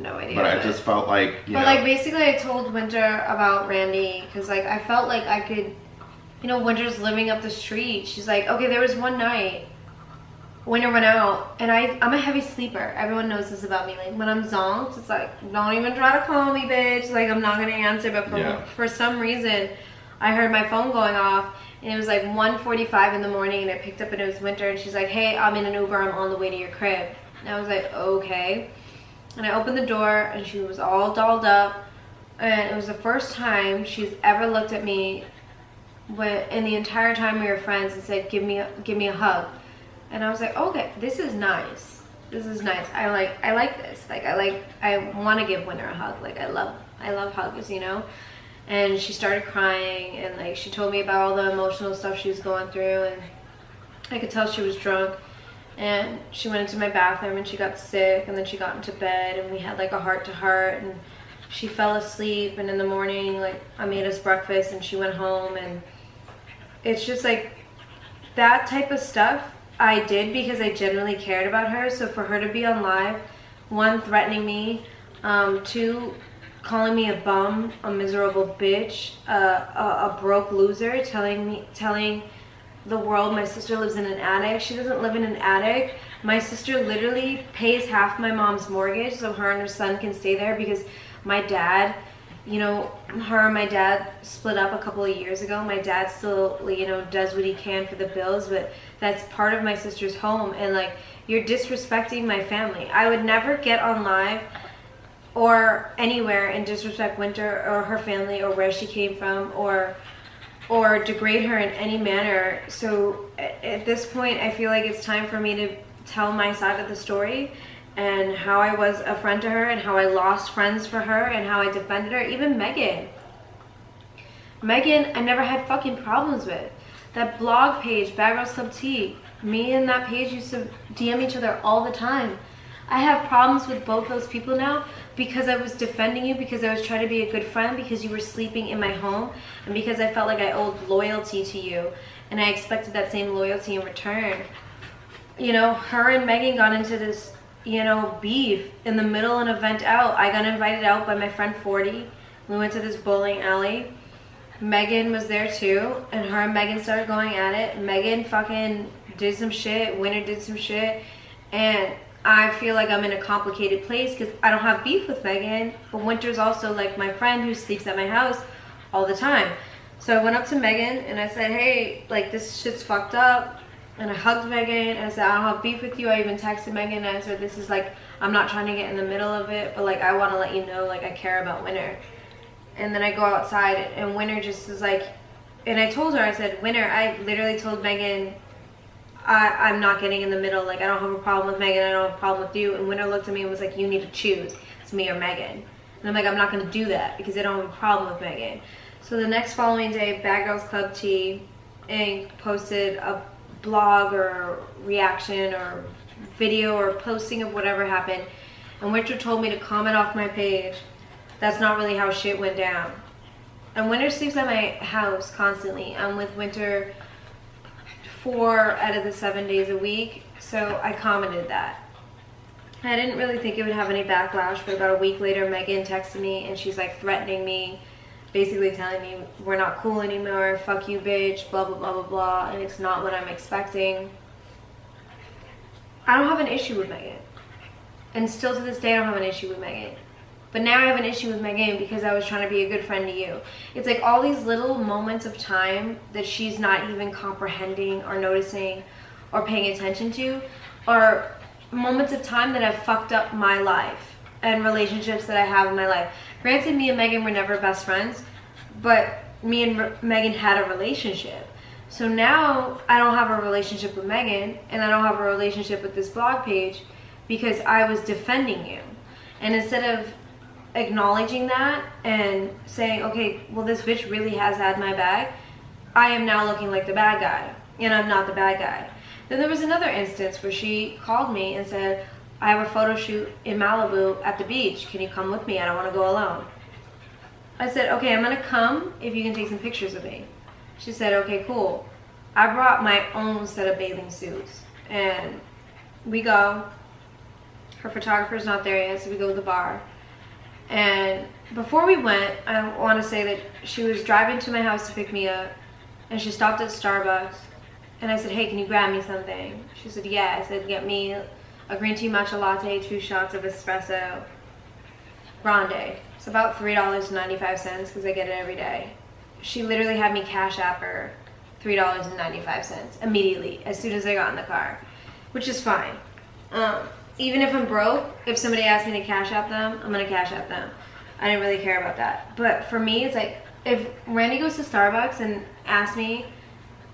But I just felt like, you know. But like basically I told Winter about Randy because like I felt like I could, you know, Winter's living up the street. She's like, okay, there was one night Winter went out, and I'm a heavy sleeper. Everyone knows this about me. Like when I'm zonked, it's like, don't even try to call me, bitch. Like I'm not gonna answer. But for some reason, I heard my phone going off, and it was like 1:45 in the morning, and I picked up, and it was Winter, and she's like, hey, I'm in an Uber. I'm on the way to your crib. And I was like, okay. And I opened the door, and she was all dolled up, and it was the first time she's ever looked at me in the entire time we were friends and said, give me a hug. And I was like, okay, this is nice. This is nice. I like this. Like I want to give Winter a hug. Like I love hugs, you know. And she started crying, and like she told me about all the emotional stuff she was going through, and I could tell she was drunk. And she went into my bathroom and she got sick, and then she got into bed, and we had like a heart to heart, and she fell asleep, and in the morning like I made us breakfast and she went home. And it's just like that type of stuff I did because I genuinely cared about her. So for her to be on live, one, threatening me, two, calling me a bum, a miserable bitch, a broke loser, telling the world my sister lives in an attic. She doesn't live in an attic. My sister literally pays half my mom's mortgage so her and her son can stay there because my dad, you know, her and my dad split up a couple of years ago. My dad still, you know, does what he can for the bills, but that's part of my sister's home. And like, you're disrespecting my family. I would never get on live or anywhere and disrespect Winter or her family or where she came from or degrade her in any manner. So at this point, I feel like it's time for me to tell my side of the story and how I was a friend to her and how I lost friends for her and how I defended her. Even Megan, I never had fucking problems with. That blog page, Bad Girls Club Tea, me and that page used to DM each other all the time. I have problems with both those people now because I was defending you, because I was trying to be a good friend, because you were sleeping in my home, and because I felt like I owed loyalty to you, and I expected that same loyalty in return. You know, her and Megan got into this, you know, beef in the middle of an event out. I got invited out by my friend 40. We went to this bowling alley. Megan was there too, and her and Megan started going at it. Megan fucking did some shit, Winter did some shit, and I feel like I'm in a complicated place because I don't have beef with Megan, but Winter's also like my friend who sleeps at my house all the time. So I went up to Megan and I said, hey, like this shit's fucked up. And I hugged Megan and I said, I don't have beef with you. I even texted Megan and I said, this is like, I'm not trying to get in the middle of it, but like I want to let you know like I care about Winter. And then I go outside and Winter just is like, and I told her, I said, Winter, I literally told Megan, I'm not getting in the middle. Like, I don't have a problem with Megan. I don't have a problem with you. And Winter looked at me and was like, you need to choose. It's me or Megan. And I'm like, I'm not going to do that because I don't have a problem with Megan. So the next following day, Bad Girls Club Tea Inc. posted a blog or reaction or video or posting of whatever happened. And Winter told me to comment off my page. That's not really how shit went down. And Winter sleeps at my house constantly. I'm with Winter 4 out of the 7 days a week, so I commented that. I didn't really think it would have any backlash, but about a week later, Megan texted me and she's like threatening me, basically telling me we're not cool anymore, fuck you bitch, blah blah blah blah blah, and it's not what I'm expecting. I don't have an issue with Megan, and still to this day I don't have an issue with Megan. But now I have an issue with Megan because I was trying to be a good friend to you. It's like all these little moments of time that she's not even comprehending or noticing or paying attention to are moments of time that have fucked up my life and relationships that I have in my life. Granted, me and Megan were never best friends, but me and Megan had a relationship. So now I don't have a relationship with Megan, and I don't have a relationship with this blog page because I was defending you. And instead of acknowledging that and saying, okay, well, this bitch really has had my back, I am now looking like the bad guy, and I'm not the bad guy. Then there was another instance where she called me and said, I have a photo shoot in Malibu at the beach. Can you come with me? I don't want to go alone. I said, okay, I'm going to come if you can take some pictures of me. She said, okay, cool. I brought my own set of bathing suits, and we go. Her photographer's not there yet, so we go to the bar. And before we went, I want to say that she was driving to my house to pick me up, and she stopped at Starbucks, and I said, hey, can you grab me something? She said, yeah. I said, get me a green tea matcha latte, 2 shots of espresso, grande. It's about $3.95 because I get it every day. She literally had me cash app her $3.95 immediately as soon as I got in the car, which is fine. Even if I'm broke, if somebody asks me to cash app them, I'm gonna cash app them. I didn't really care about that. But for me, it's like, if Randy goes to Starbucks and asks me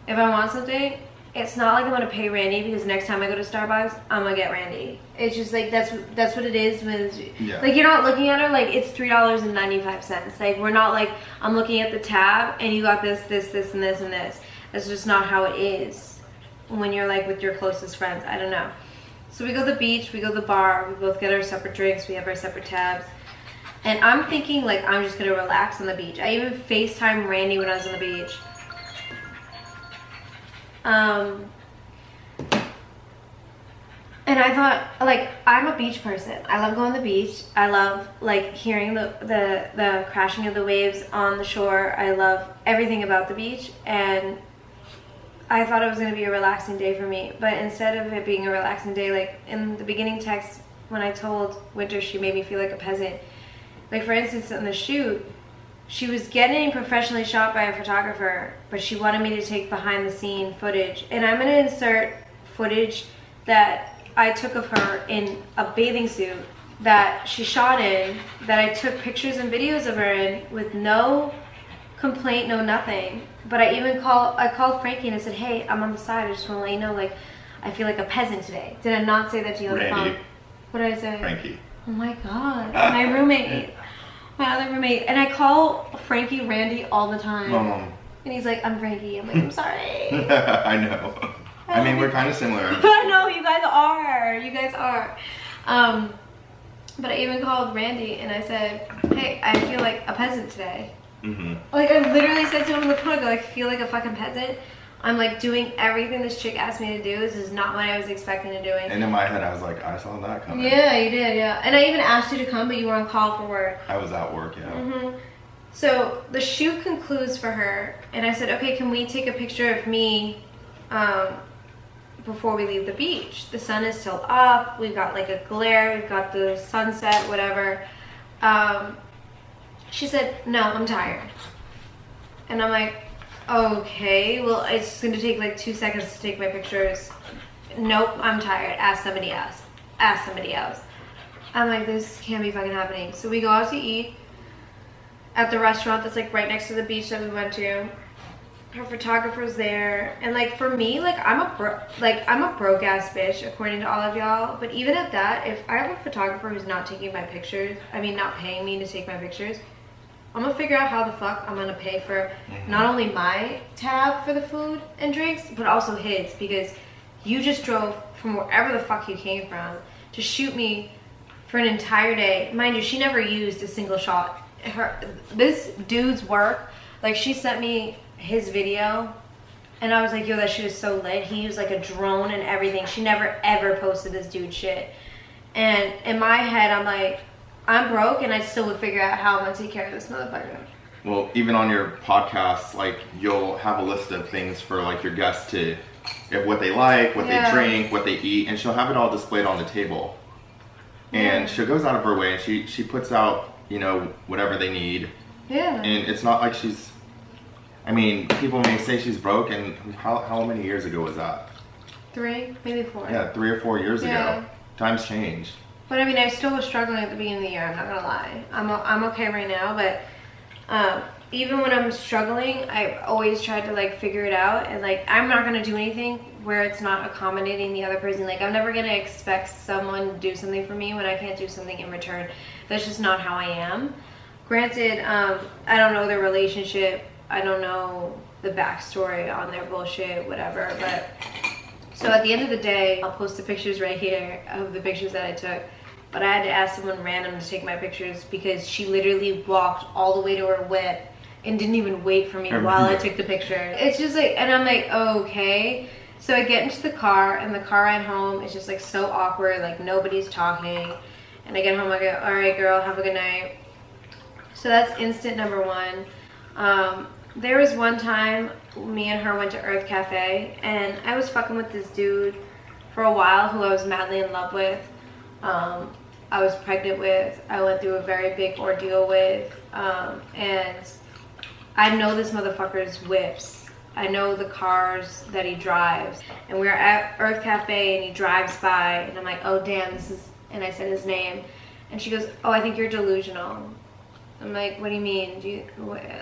if I want something, it's not like I'm gonna pay Randy because next time I go to Starbucks, I'm gonna get Randy. It's just like, that's what it is with, like, you're not looking at her like it's $3.95. Like, we're not like, I'm looking at the tab and you got this, this, this, and this, and this. That's just not how it is when you're like with your closest friends. I don't know. So we go to the beach, we go to the bar, we both get our separate drinks, we have our separate tabs. And I'm thinking like I'm just gonna relax on the beach. I even FaceTime Randy when I was on the beach. And I thought, like, I'm a beach person. I love going to the beach. I love like hearing the crashing of the waves on the shore. I love everything about the beach, and I thought it was going to be a relaxing day for me. But instead of it being a relaxing day, like in the beginning text when I told Winter she made me feel like a peasant, like for instance in the shoot, she was getting professionally shot by a photographer, but she wanted me to take behind the scene footage. And I'm going to insert footage that I took of her in a bathing suit that she shot in, that I took pictures and videos of her in with no complaint, no nothing. But I called Frankie and I said, hey, I'm on the side. I just want to let you know, like, I feel like a peasant today. Did I not say that to you on the phone? What did I say? Frankie. Oh my God, my roommate. My other roommate. And I call Frankie Randy all the time. And he's like, I'm Frankie. I'm like, I'm sorry. I know. I mean, we're kind of similar. I know, you guys are. You guys are. But I even called Randy and I said, hey, I feel like a peasant today. Like, I literally said to him on the phone, I go, like, feel like a fucking peasant. I'm like doing everything this chick asked me to do. This is not what I was expecting to doing. And in my head, I was like, I saw that coming. Yeah, you did, yeah. And I even asked you to come, but you were on call for work. I was at work, yeah. So the shoot concludes for her, and I said, okay, can we take a picture of me before we leave the beach? The sun is still up. We've got like a glare. We've got the sunset, whatever. She said, no, I'm tired. And I'm like, okay, well, it's going to take like 2 seconds to take my pictures. Nope, I'm tired. Ask somebody else. Ask somebody else. I'm like, this can't be fucking happening. So we go out to eat at the restaurant that's like right next to the beach that we went to. Her photographer's there, and like for me, like I'm a broke ass bitch according to all of y'all. But even at that, if I have a photographer who's not taking my pictures, I mean not paying me to take my pictures, I'm gonna figure out how the fuck I'm gonna pay for not only my tab for the food and drinks, but also his, because you just drove from wherever the fuck you came from to shoot me for an entire day. Mind you, she never used a single shot. This dude's work, like she sent me his video and I was like, yo, that shit is so lit. He used like a drone and everything. She never ever posted this dude's shit. And in my head, I'm like, I'm broke and I still would figure out how I'm gonna take care of this motherfucker. Well, even on your podcast, like you'll have a list of things for like your guests to, what they like, what they drink, what they eat, and she'll have it all displayed on the table. And she goes out of her way and she puts out, you know, whatever they need. Yeah. And it's not like she's, I mean, people may say she's broke, and how many years ago was that? 3, maybe 4. Yeah, 3 or 4 years ago. Times changed. But I mean, I still was struggling at the beginning of the year, I'm not gonna lie. I'm okay right now, but even when I'm struggling, I always try to like figure it out, and like I'm not gonna do anything where it's not accommodating the other person. Like I'm never gonna expect someone to do something for me when I can't do something in return. That's just not how I am. Granted, I don't know their relationship, I don't know the backstory on their bullshit, whatever, but so at the end of the day, I'll post the pictures right here of the pictures that I took. But I had to ask someone random to take my pictures because she literally walked all the way to her whip and didn't even wait for me while I took the picture. It's just like, and I'm like, oh, okay. So I get into the car, and the car ride home is just like so awkward, like nobody's talking. And I get home, I go, all right, girl, have a good night. So that's instant number one. There was one time me and her went to Earth Cafe, and I was fucking with this dude for a while who I was madly in love with. I was pregnant with, I went through a very big ordeal with, and I know this motherfucker's whips. I know the cars that he drives. And we were at Earth Cafe and he drives by, and I'm like, oh damn, this is, and I said his name. And she goes, oh, I think you're delusional. I'm like, what do you mean?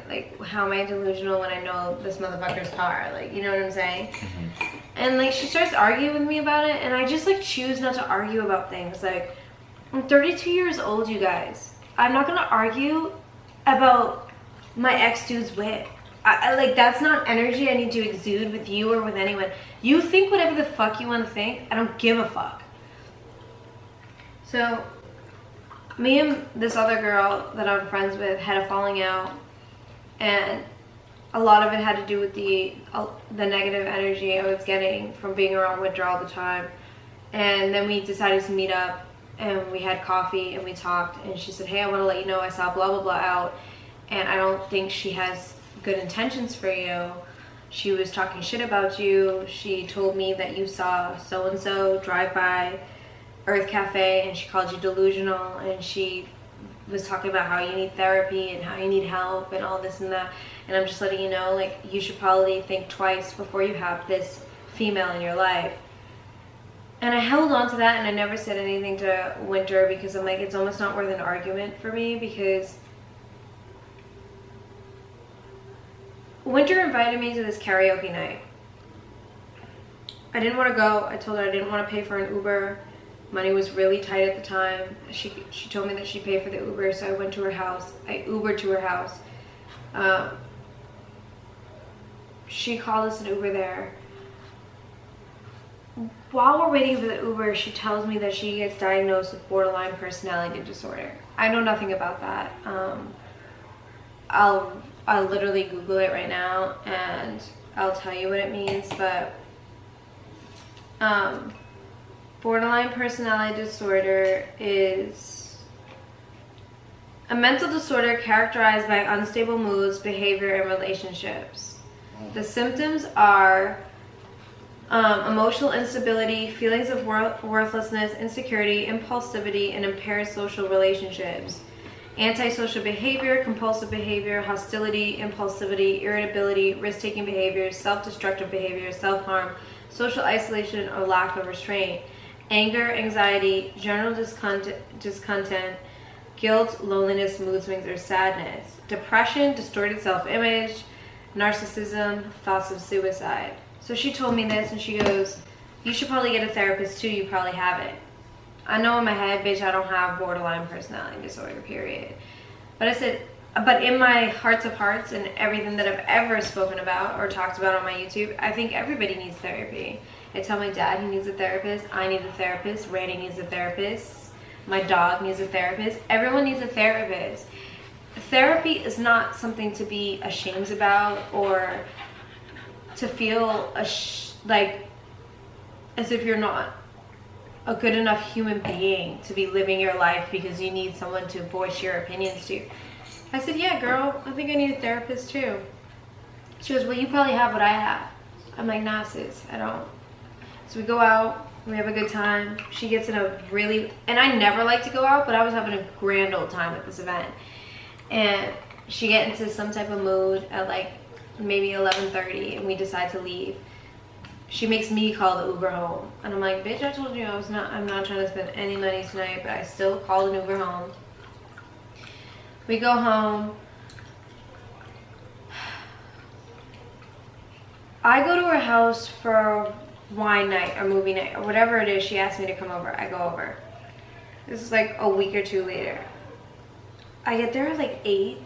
Like, how am I delusional when I know this motherfucker's car? Like, you know what I'm saying? And like, she starts arguing with me about it, and I just like choose not to argue about things. Like, I'm 32 years old, you guys. I'm not gonna argue about my ex-dude's whip. I like, that's not energy I need to exude with you or with anyone. You think whatever the fuck you want to think. I don't give a fuck. So me and this other girl that I'm friends with had a falling out, and a lot of it had to do with the negative energy I was getting from being around Winter all the time. And then we decided to meet up, and we had coffee and we talked, and she said, hey, I want to let you know I saw blah blah blah out, and I don't think she has good intentions for you. She was talking shit about you. She told me that you saw so and so drive by Earth Cafe, and she called you delusional, and she was talking about how you need therapy and how you need help and all this and that. And I'm just letting you know, like, you should probably think twice before you have this female in your life. And I held on to that, and I never said anything to Winter because I'm like, it's almost not worth an argument for me, because Winter invited me to this karaoke night. I didn't want to go. I told her I didn't want to pay for an Uber. Money was really tight at the time. She told me that she paid for the Uber, so I went to her house. I Ubered to her house. She called us an Uber there. While we're waiting for the Uber, she tells me that she gets diagnosed with borderline personality disorder. I know nothing about that. I'll literally Google it right now and I'll tell you what it means, but borderline personality disorder is a mental disorder characterized by unstable moods, behavior, and relationships. The symptoms are emotional instability, feelings of worthlessness, insecurity, impulsivity, and impaired social relationships. Antisocial behavior, compulsive behavior, hostility, impulsivity, irritability, risk-taking behavior, self-destructive behavior, self-harm, social isolation or lack of restraint, anger, anxiety, general discontent, guilt, loneliness, mood swings, or sadness, depression, distorted self-image, narcissism, thoughts of suicide. So she told me this, and she goes, you should probably get a therapist too, you probably have it. I know in my head, bitch, I don't have borderline personality disorder, period. But I said, but in my hearts of hearts and everything that I've ever spoken about or talked about on my YouTube, I think everybody needs therapy. I tell my dad he needs a therapist, I need a therapist, Randy needs a therapist, my dog needs a therapist, everyone needs a therapist. Therapy is not something to be ashamed about or to feel like as if you're not a good enough human being to be living your life because you need someone to voice your opinions to. I said, yeah, girl, I think I need a therapist too. She goes, well, you probably have what I have. I'm like, nah, sis, I don't. So we go out, we have a good time. She gets in a really, and I never like to go out, but I was having a grand old time at this event. And she get into some type of mood at like maybe 11:30, and we decide to leave. She makes me call the Uber home, and I'm like, bitch, I told you I'm not trying to spend any money tonight, but I still called an Uber home. We go home. I go to her house for wine night or movie night or whatever it is. She asked me to come over. I go over. This is like a week or two later. I get there at like 8,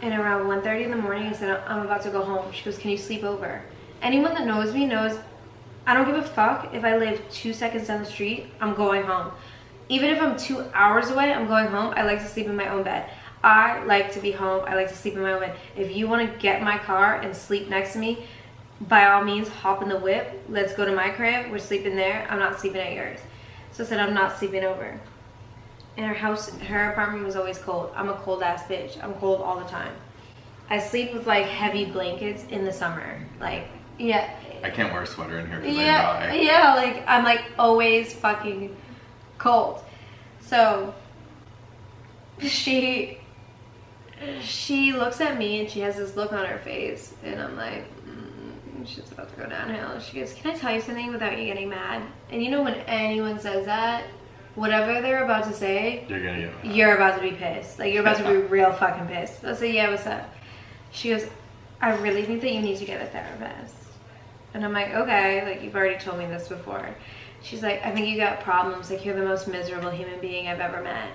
and around 1:30 in the morning I said, I'm about to go home. She goes, can you sleep over? Anyone that knows me knows I don't give a fuck if I live 2 seconds down the street. I'm going home. Even if I'm 2 hours away, I'm going home. I like to sleep in my own bed. I like to be home. I like to sleep in my own bed. If you want to get in my car and sleep next to me, by all means, hop in the whip. Let's go to my crib. We're sleeping there. I'm not sleeping at yours. So I said, I'm not sleeping over. And her apartment was always cold. I'm a cold ass bitch. I'm cold all the time. I sleep with like heavy blankets in the summer. Like, yeah. I can't wear a sweater in here because Yeah, I die. yeah, like I'm like always fucking cold. So she looks at me and she has this look on her face, and I'm like, she's about to go downhill. She goes, can I tell you something without you getting mad? And you know when anyone says that, whatever they're about to say, You're gonna get mad. You're about to be pissed. Like, you're about to be real fucking pissed. I say, yeah, what's up? She goes, I really think that you need to get a therapist. And I'm like, okay, like, you've already told me this before. She's like, I think you got problems. Like, you're the most miserable human being I've ever met.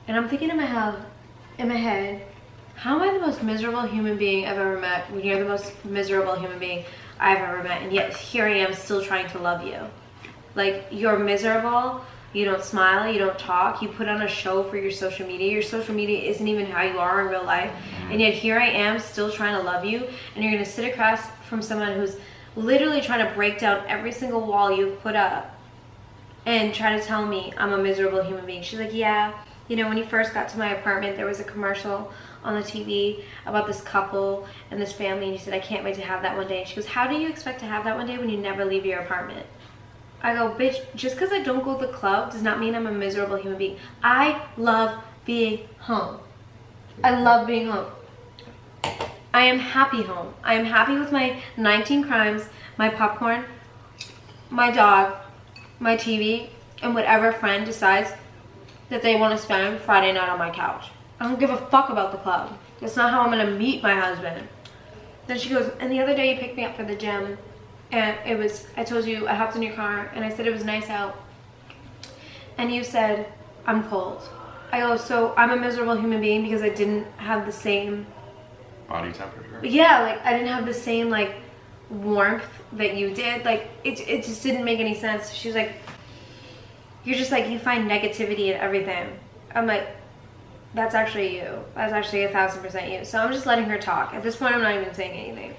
And I'm thinking in my head, how am I the most miserable human being I've ever met when you're the most miserable human being I've ever met? And yet here I am still trying to love you. Like, you're miserable. You don't smile, you don't talk, you put on a show for your social media. Your social media isn't even how you are in real life. And yet here I am still trying to love you, and you're gonna sit across from someone who's literally trying to break down every single wall you've put up and try to tell me I'm a miserable human being. She's like, yeah, you know, when you first got to my apartment, there was a commercial on the TV about this couple and this family, and you said, I can't wait to have that one day. And she goes, how do you expect to have that one day when you never leave your apartment? I go, bitch, just because I don't go to the club does not mean I'm a miserable human being. I love being home. I love being home. I am happy home. I am happy with my 19 crimes, my popcorn, my dog, my TV, and whatever friend decides that they want to spend Friday night on my couch. I don't give a fuck about the club. That's not how I'm going to meet my husband. Then she goes, and the other day you picked me up for the gym. And it was, I told you, I hopped in your car and I said it was nice out. And you said, I'm cold. I go, so I'm a miserable human being because I didn't have the same Body temperature? Yeah, like I didn't have the same like warmth that you did. Like it just didn't make any sense. She was like, you're just like, you find negativity in everything. I'm like, that's actually you. That's actually 1000% you. So I'm just letting her talk. At this point, I'm not even saying anything.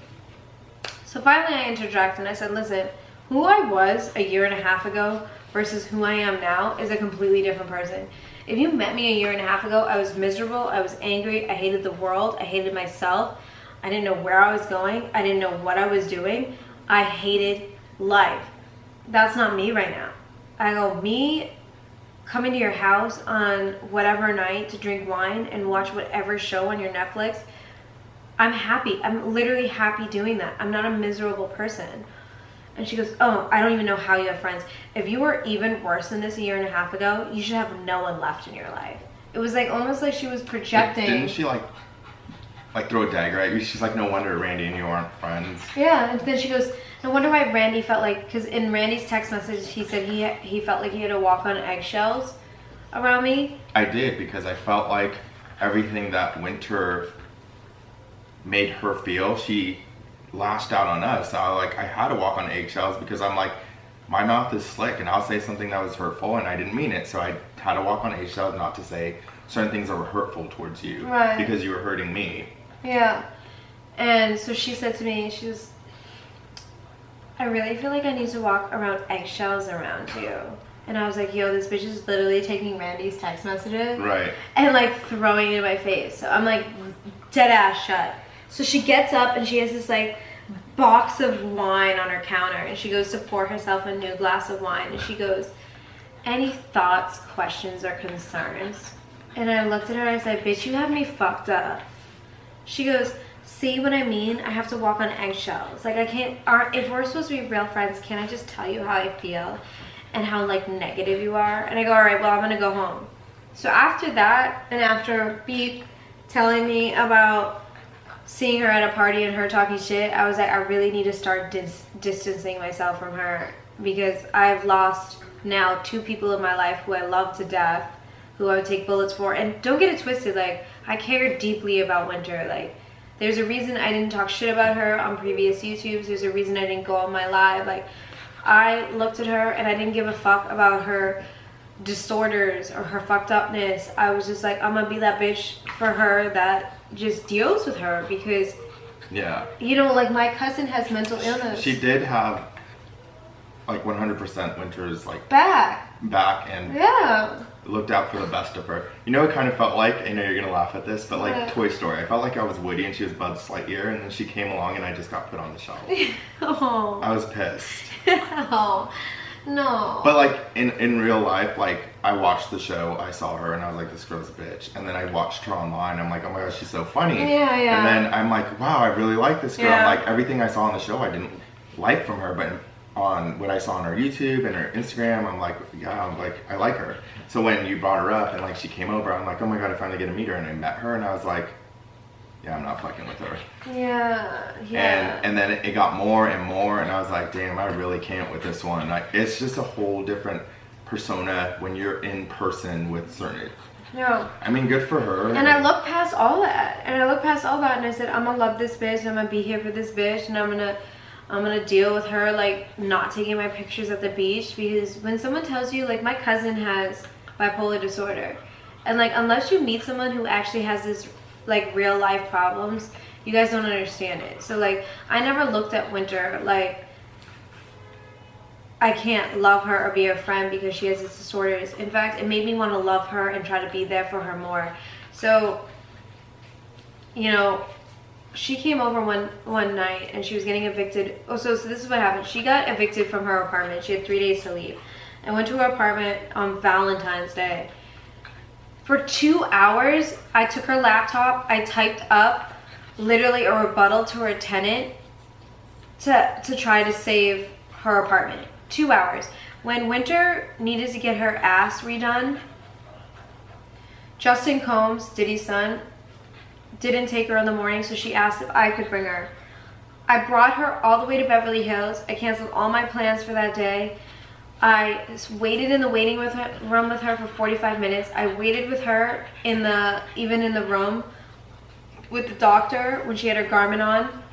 So finally I interject and I said, listen, who I was a year and a half ago versus who I am now is a completely different person. If you met me a year and a half ago, I was miserable, I was angry, I hated the world, I hated myself, I didn't know where I was going, I didn't know what I was doing, I hated life. That's not me right now. I go, me coming to your house on whatever night to drink wine and watch whatever show on your Netflix, I'm happy. I'm literally happy doing that. I'm not a miserable person. And she goes, oh, I don't even know how you have friends. If you were even worse than this a year and a half ago, you should have no one left in your life. It was like almost like she was projecting. Didn't she like throw a dagger at you? She's like, no wonder Randy and you aren't friends. Yeah, and then she goes, no wonder why Randy felt like, because in Randy's text message, he said he felt like he had to walk on eggshells around me. I did, because I felt like everything that Winter made her feel, she lashed out on us. So I had to walk on eggshells because I'm like, my mouth is slick and I'll say something that was hurtful and I didn't mean it. So I had to walk on eggshells not to say certain things that were hurtful towards you, right, because you were hurting me. Yeah. And so she said to me, she was, I really feel like I need to walk around eggshells around you. And I was like, yo, this bitch is literally taking Randy's text messages, right, and like throwing it in my face. So I'm like, dead ass shut. So she gets up and she has this like box of wine on her counter and she goes to pour herself a new glass of wine and she goes, any thoughts, questions, or concerns? And I looked at her and I said, bitch, you have me fucked up. She goes, see what I mean? I have to walk on eggshells. Like I can't, if we're supposed to be real friends, can't I just tell you how I feel and how like negative you are? And I go, all right, well, I'm gonna go home. So after that, and after Beep telling me about seeing her at a party and her talking shit, I was like, I really need to start distancing myself from her, because I've lost now 2 people in my life who I love to death, who I would take bullets for. And don't get it twisted, like, I care deeply about Winter. Like, there's a reason I didn't talk shit about her on previous YouTubes. There's a reason I didn't go on my live. Like, I looked at her and I didn't give a fuck about her disorders or her fucked upness. I was just like, I'm gonna be that bitch for her that just deals with her, because yeah, you know, like, my cousin has mental illness. She did have like 100% Winter's like back and yeah, looked out for the best of her. You know, it kind of felt like, I know you're gonna laugh at this, but like What? Toy Story. I felt like I was Woody and she was Buzz Lightyear, and then she came along and I just got put on the shelf. oh, I was pissed. oh no. But like in real life, like I watched the show, I saw her, and I was like, this girl's a bitch. And then I watched her online. I'm like, oh my gosh, she's so funny. Yeah, yeah. And then I'm like, wow, I really like this girl. Yeah. Like everything I saw on the show, I didn't like from her, but on what I saw on her YouTube and her Instagram, I'm like, yeah, I'm like, I like her. So when you brought her up and like she came over, I'm like, oh my god, I finally get to meet her. And I met her, and I was like, yeah, I'm not fucking with her. Yeah. And then it got more and more, and I was like, damn, I really can't with this one. Like, it's just a whole different persona when you're in person with certain. Yeah. I mean, good for her. And I looked past all that. And I said, I'm gonna love this bitch, and I'm gonna be here for this bitch, and I'm gonna deal with her, like, not taking my pictures at the beach. Because when someone tells you, like, my cousin has bipolar disorder, and like, unless you meet someone who actually has this, like, real life problems, you guys don't understand it. So like, I never looked at Winter like I can't love her or be her friend because she has these disorders. In fact, it made me want to love her and try to be there for her more. So, you know, she came over one night and she was getting evicted. Oh, so this is what happened. She got evicted from her apartment. She had 3 days to leave. I went to her apartment on Valentine's Day. For 2 hours, I took her laptop, I typed up literally a rebuttal to her tenant to try to save her apartment. 2 hours. When Winter needed to get her ass redone, Justin Combs, Diddy's son, didn't take her in the morning, so she asked if I could bring her. I brought her all the way to Beverly Hills. I canceled all my plans for that day. I waited in the waiting room with her for 45 minutes. I waited with her even in the room with the doctor when she had her garment on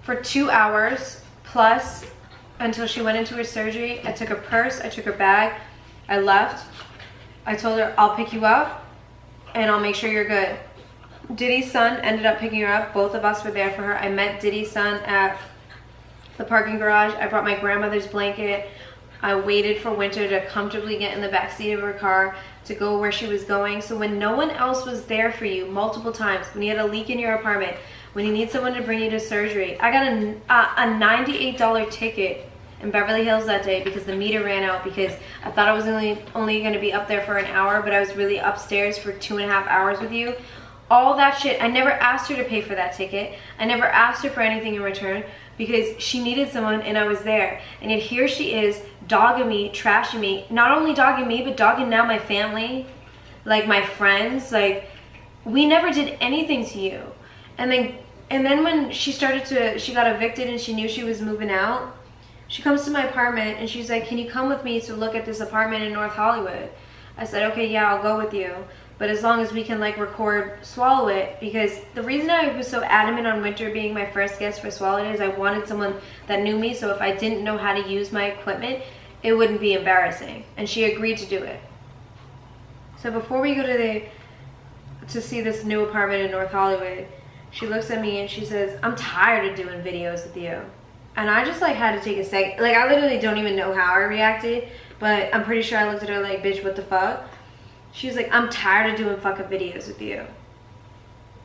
for 2 hours plus, until she went into her surgery. I took her purse, I took her bag, I left. I told her, I'll pick you up and I'll make sure you're good. Diddy's son ended up picking her up. Both of us were there for her. I met Diddy's son at the parking garage. I brought my grandmother's blanket. I waited for Winter to comfortably get in the backseat of her car to go where she was going. So when no one else was there for you multiple times, when you had a leak in your apartment, when you need someone to bring you to surgery, I got a $98 ticket in Beverly Hills that day because the meter ran out, because I thought I was only going to be up there for an hour, but I was really upstairs for 2.5 hours with you. All that shit. I never asked her to pay for that ticket. I never asked her for anything in return because she needed someone and I was there. And yet here she is dogging me, trashing me. Not only dogging me, but dogging now my family, like my friends. Like, we never did anything to you. And then when she got evicted and she knew she was moving out, she comes to my apartment and she's like, can you come with me to look at this apartment in North Hollywood? I said, okay, yeah, I'll go with you. But as long as we can, like, record Swallow It, because the reason I was so adamant on Winter being my first guest for Swallow It is I wanted someone that knew me, so if I didn't know how to use my equipment, it wouldn't be embarrassing. And she agreed to do it. So before we go to see this new apartment in North Hollywood, she looks at me and she says, I'm tired of doing videos with you. And I just, like, had to take a second. Like, I literally don't even know how I reacted, but I'm pretty sure I looked at her like, bitch, what the fuck? She's like, I'm tired of doing fucking videos with you.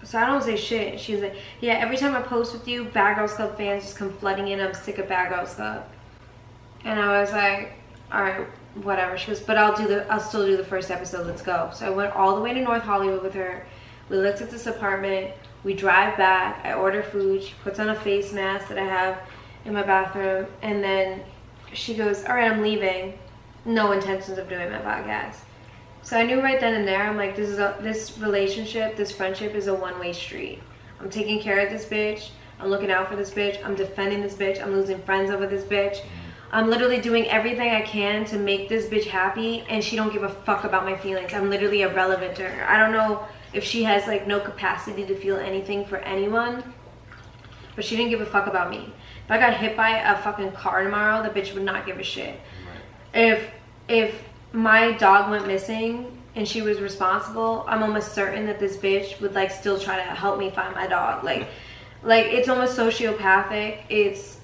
So I don't say shit. She's like, yeah, every time I post with you, Bad Girls Club fans just come flooding in. I'm sick of Bad Girls Club. And I was like, all right, whatever. She goes, but I'll still do the first episode. Let's go. So I went all the way to North Hollywood with her. We looked at this apartment. We drive back. I order food. She puts on a face mask that I have in my bathroom. And then she goes, all right, I'm leaving. No intentions of doing my podcast. So I knew right then and there, I'm like, this relationship, this friendship is a one-way street. I'm taking care of this bitch. I'm looking out for this bitch. I'm defending this bitch. I'm losing friends over this bitch. I'm literally doing everything I can to make this bitch happy, and she don't give a fuck about my feelings. I'm literally irrelevant to her. I don't know if she has like no capacity to feel anything for anyone, but she didn't give a fuck about me. If I got hit by a fucking car tomorrow, the bitch would not give a shit. Right. If my dog went missing and she was responsible, I'm almost certain that this bitch would like still try to help me find my dog. Like it's almost sociopathic. It's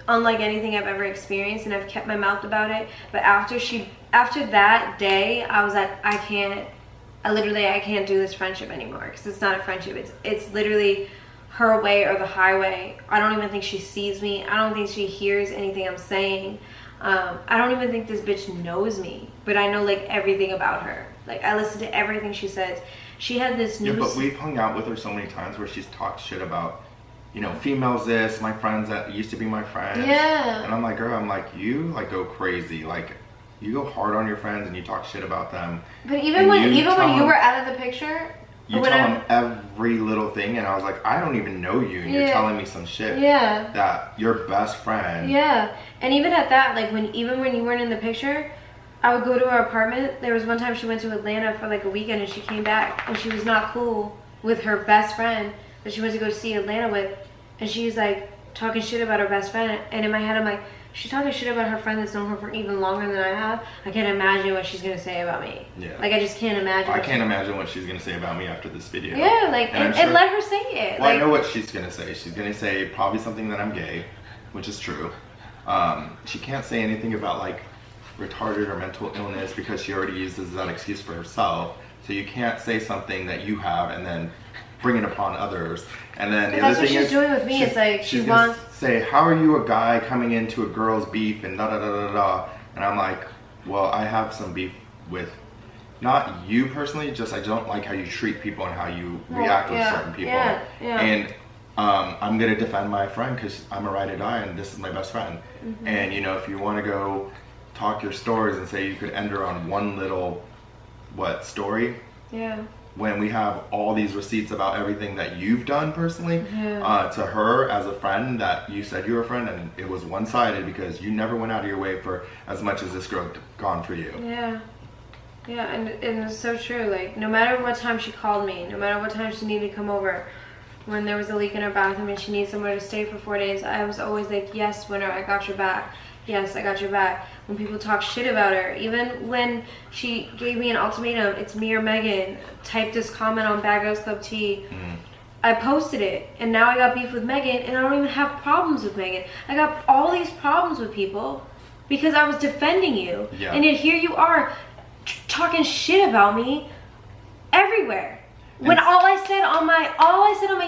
unlike anything I've ever experienced, and I've kept my mouth about it. But after that day, I was like, I can't do this friendship anymore, because it's not a friendship. It's literally her way or the highway. I don't even think she sees me. I don't think she hears anything I'm saying. I don't even think this bitch knows me, but I know like everything about her. Like I listen to everything she says. She had this new... Yeah, but we've hung out with her so many times where she's talked shit about, you know, females this, my friends that used to be my friends. Yeah. And I'm like, girl, you like go crazy. Like, you go hard on your friends and you talk shit about them. But even when you were out of the picture, you tell them every little thing, and I was like, I don't even know you, and you're telling me some shit. Yeah. That your best friend. Yeah. And even at that, like when you weren't in the picture, I would go to her apartment. There was one time she went to Atlanta for like a weekend, and she came back, and she was not cool with her best friend that she went to go see Atlanta with, and she's like talking shit about her best friend. And in my head, I'm like, she's talking shit about her friend that's known her for even longer than I have. I can't imagine what she's gonna say about me. Yeah. Like I just can't imagine. I can't imagine what she's gonna say about me after this video. Yeah, like and let her say it. Well, like, I know what she's gonna say. She's gonna say probably something that I'm gay, which is true. She can't say anything about like retarded or mental illness, because she already uses that excuse for herself. So you can't say something that you have and then bring it upon others. And then the other thing is, that's what she's doing with me. It's like she's gonna say, how are you a guy coming into a girl's beef and da da da da da. And I'm like, well, I have some beef with not you personally, just I don't like how you treat people and how you react with certain people. Yeah, yeah. And I'm gonna defend my friend because I'm a ride or die, and this is my best friend. Mm-hmm. And you know, if you want to go talk your stories and say you could end her on one little story, yeah, when we have all these receipts about everything that you've done personally, to her as a friend, that you said you were a friend, and it was one-sided because you never went out of your way for as much as this girl gone for you. Yeah. Yeah, and it's so true. Like, no matter what time she called me, no matter what time she needed to come over, when there was a leak in her bathroom and she needed somewhere to stay for 4 days, I was always like, yes, Winter, I got your back. Yes, I got your back. When people talk shit about her, even when she gave me an ultimatum, it's me or Megan, type this comment on Bad Girls Club T. I posted it, and now I got beef with Megan, and I don't even have problems with Megan. I got all these problems with people because I was defending you. Yeah. And yet here you are talking shit about me everywhere. When all I said on my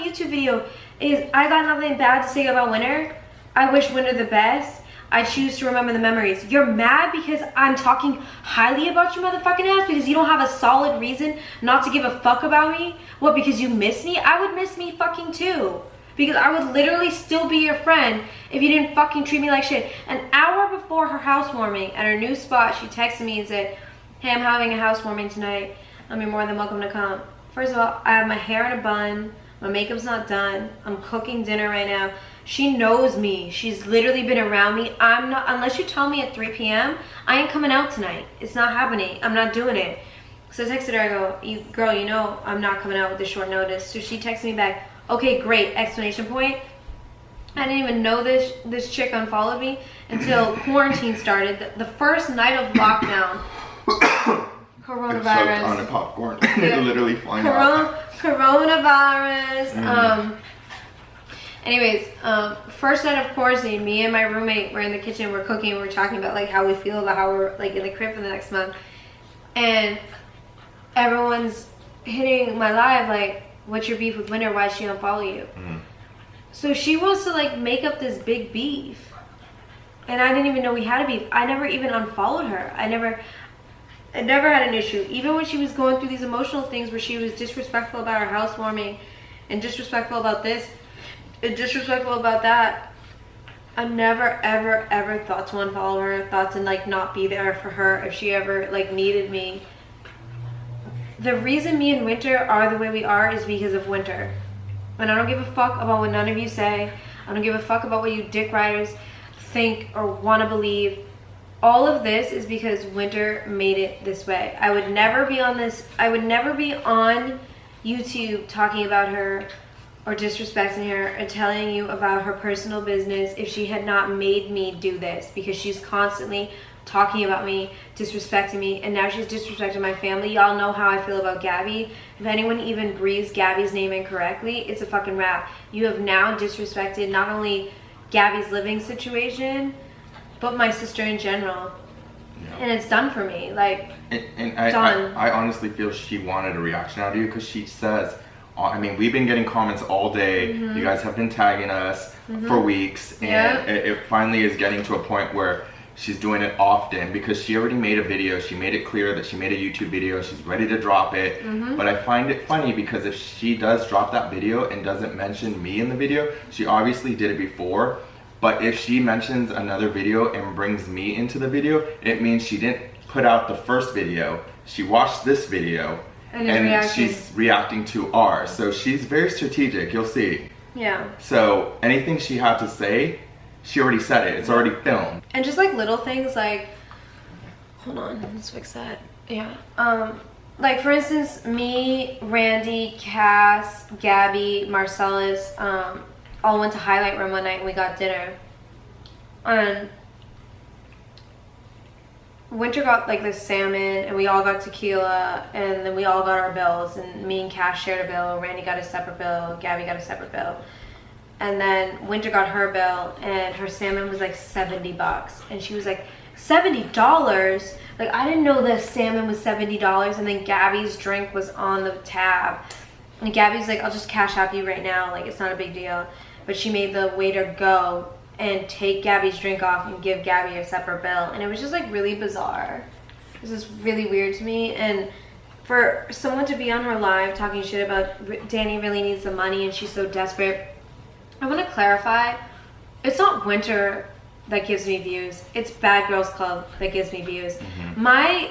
YouTube video is I got nothing bad to say about Winter. I wish Winter the best. I choose to remember the memories. You're mad because I'm talking highly about your motherfucking ass because you don't have a solid reason not to give a fuck about me? What, because you miss me? I would miss me fucking too. Because I would literally still be your friend if you didn't fucking treat me like shit. An hour before her housewarming at her new spot, she texted me and said, hey, I'm having a housewarming tonight. You're more than welcome to come. First of all, I have my hair in a bun. My makeup's not done. I'm cooking dinner right now. She knows me. She's literally been around me. I'm not, unless you tell me at 3 p.m., I ain't coming out tonight. It's not happening. I'm not doing it. So I texted her, I go, girl, you know I'm not coming out with this short notice. So she texted me back, okay, great, exclamation point. I didn't even know this chick unfollowed me until quarantine started. The first night of lockdown. Coronavirus. On the popcorn. Literally flying off. Coronavirus. Anyways, first night of quarantine, me and my roommate were in the kitchen, we're cooking, we're talking about like how we feel about how we're like in the crib for the next month. And everyone's hitting my live like, what's your beef with Winter? Why'd she unfollow you? So she wants to like make up this big beef. And I didn't even know we had a beef. I never even unfollowed her. I never had an issue. Even when she was going through these emotional things where she was disrespectful about her housewarming and disrespectful about this and disrespectful about that, I never ever thought to unfollow her, thought to like not be there for her if she ever like needed me. The reason me and Winter are the way we are is because of Winter. And I don't give a fuck about what none of you say. I don't give a fuck about what you dick riders think or want to believe. All of this is because Winter made it this way. I would never be on this. I would never be on YouTube talking about her or disrespecting her or telling you about her personal business if she had not made me do this, because she's constantly talking about me, disrespecting me, and now she's disrespecting my family. Y'all know how I feel about Gabby. If anyone even breathes Gabby's name incorrectly, it's a fucking wrap. You have now disrespected not only Gabby's living situation, but my sister in general. Yeah. And it's done for me. Like, I honestly feel she wanted a reaction out of you, because she says, I mean, we've been getting comments all day. You guys have been tagging us for weeks, and it finally is getting to a point where she's doing it often, because she already made a video. She made it clear that she made a YouTube video. She's ready to drop it. But I find it funny, because if she does drop that video and doesn't mention me in the video, she obviously did it before. But if she mentions another video and brings me into the video, it means she didn't put out the first video. She watched this video and she's reacting to ours. So she's very strategic, you'll see. Yeah. So anything she had to say, she already said it. It's already filmed. And just like little things like, hold on, let's fix that. Yeah. Like for instance, me, Randy, Cass, Gabby, Marcellus, all went to Highlight Room one night and we got dinner. And Winter got like this salmon and we all got tequila, and then we all got our bills, and me and Cash shared a bill, Randy got a separate bill, Gabby got a separate bill. And then Winter got her bill and her salmon was like $70. And she was like, $70? Like, I didn't know the salmon was $70. And then Gabby's drink was on the tab. And Gabby's like, I'll just Cash App you right now. Like, it's not a big deal. But she made the waiter go and take Gabby's drink off and give Gabby a separate bill. And it was just like really bizarre. This is really weird to me. And for someone to be on her live talking shit about Danny really needs the money and she's so desperate, I want to clarify, it's not Winter that gives me views. It's Bad Girls Club that gives me views. My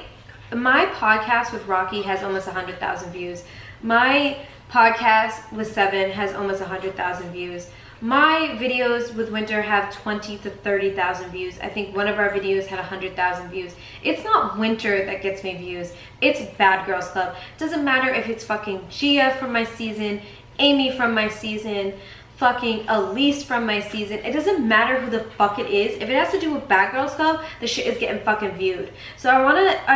podcast with Rocky has almost 100,000 views. My podcast with Seven has almost 100,000 views. My videos with Winter have 20 to 30,000 views. I think one of our videos had 100,000 views. It's not Winter that gets me views. It's Bad Girls Club. It doesn't matter if it's fucking Gia from my season, Amy from my season, fucking Elise from my season. It doesn't matter who the fuck it is. If it has to do with Bad Girls Club, the shit is getting fucking viewed. So I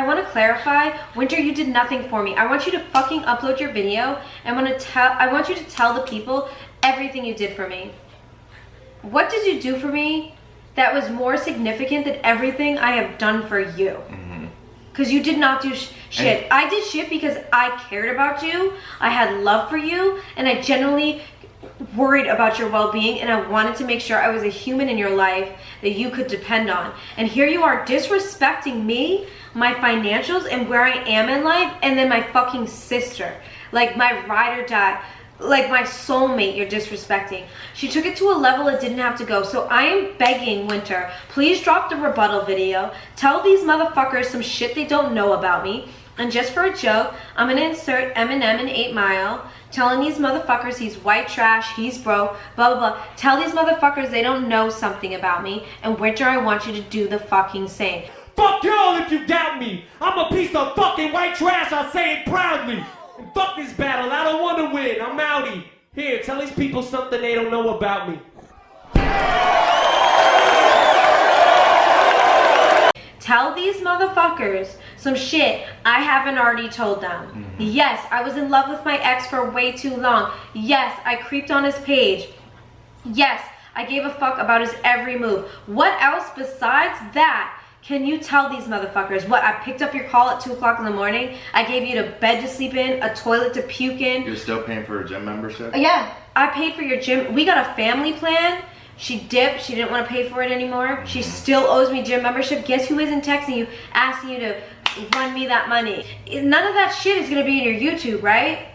wanna clarify, Winter, you did nothing for me. I want you to fucking upload your video. I want you to tell the people everything you did for me. What did you do for me that was more significant than everything I have done for you? Because you did not do shit. I did shit because I cared about you. I had love for you, and I genuinely worried about your well-being, and I wanted to make sure I was a human in your life that you could depend on. And here you are disrespecting me, my financials, and where I am in life, and then my fucking sister, like my ride or die, like my soulmate, you're disrespecting. She took it to a level it didn't have to go. So I am begging Winter, please drop the rebuttal video. Tell these motherfuckers some shit they don't know about me. And just for a joke, I'm gonna insert Eminem in 8 Mile, telling these motherfuckers he's white trash, he's broke, blah, blah, blah. Tell these motherfuckers they don't know something about me. And Winter, I want you to do the fucking same. Fuck y'all if you doubt me. I'm a piece of fucking white trash, I'll say it proudly. And fuck this battle, I don't want to win, I'm outie. Here, tell these people something they don't know about me. Tell these motherfuckers some shit I haven't already told them. Yes, I was in love with my ex for way too long. Yes, I creeped on his page. Yes, I gave a fuck about his every move. What else besides that can you tell these motherfuckers? What, I picked up your call at 2 o'clock in the morning? I gave you a bed to sleep in, a toilet to puke in. You're still paying for a gym membership? Yeah, I paid for your gym. We got a family plan. She dipped. She didn't want to pay for it anymore. She still owes me gym membership. Guess who isn't texting you, asking you to run me that money? None of that shit is going to be in your YouTube, right?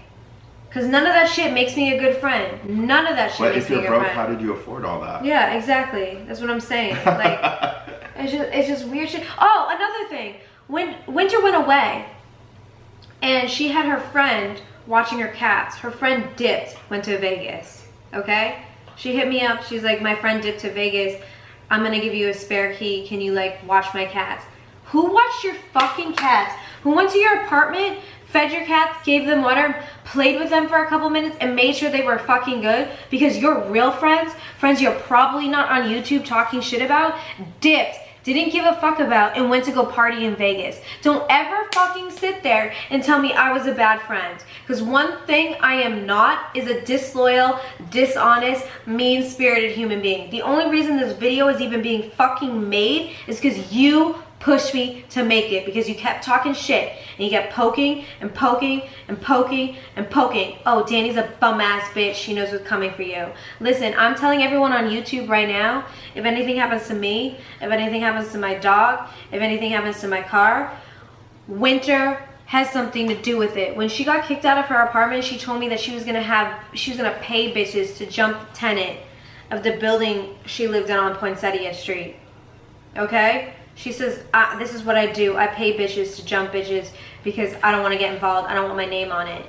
Because none of that shit makes me a good friend. None of that shit makes me a good friend. But if you're broke, how did you afford all that? Yeah, exactly. That's what I'm saying. Like, it's just weird shit. Oh, another thing. When Winter went away, and she had her friend watching her cats. Her friend dipped, went to Vegas, okay? She hit me up, she's like, my friend dipped to Vegas. I'm gonna give you a spare key. Can you like watch my cats? Who watched your fucking cats? Who went to your apartment, fed your cats, gave them water, played with them for a couple minutes, and made sure they were fucking good? Because your real friends you're probably not on YouTube talking shit about, dipped, didn't give a fuck about, and went to go party in Vegas. Don't ever fucking sit there and tell me I was a bad friend. Because one thing I am not is a disloyal, dishonest, mean-spirited human being. The only reason this video is even being fucking made is because you pushed me to make it, because you kept talking shit and you kept poking and poking and poking and poking. Oh, Danny's a bum ass bitch. She knows what's coming for you. Listen, I'm telling everyone on YouTube right now, if anything happens to me, if anything happens to my dog, if anything happens to my car, Winter has something to do with it. When she got kicked out of her apartment, she told me that she was gonna pay bitches to jump the tenant of the building she lived in on Poinsettia Street. Okay? She says, this is what I do. I pay bitches to jump bitches because I don't want to get involved. I don't want my name on it.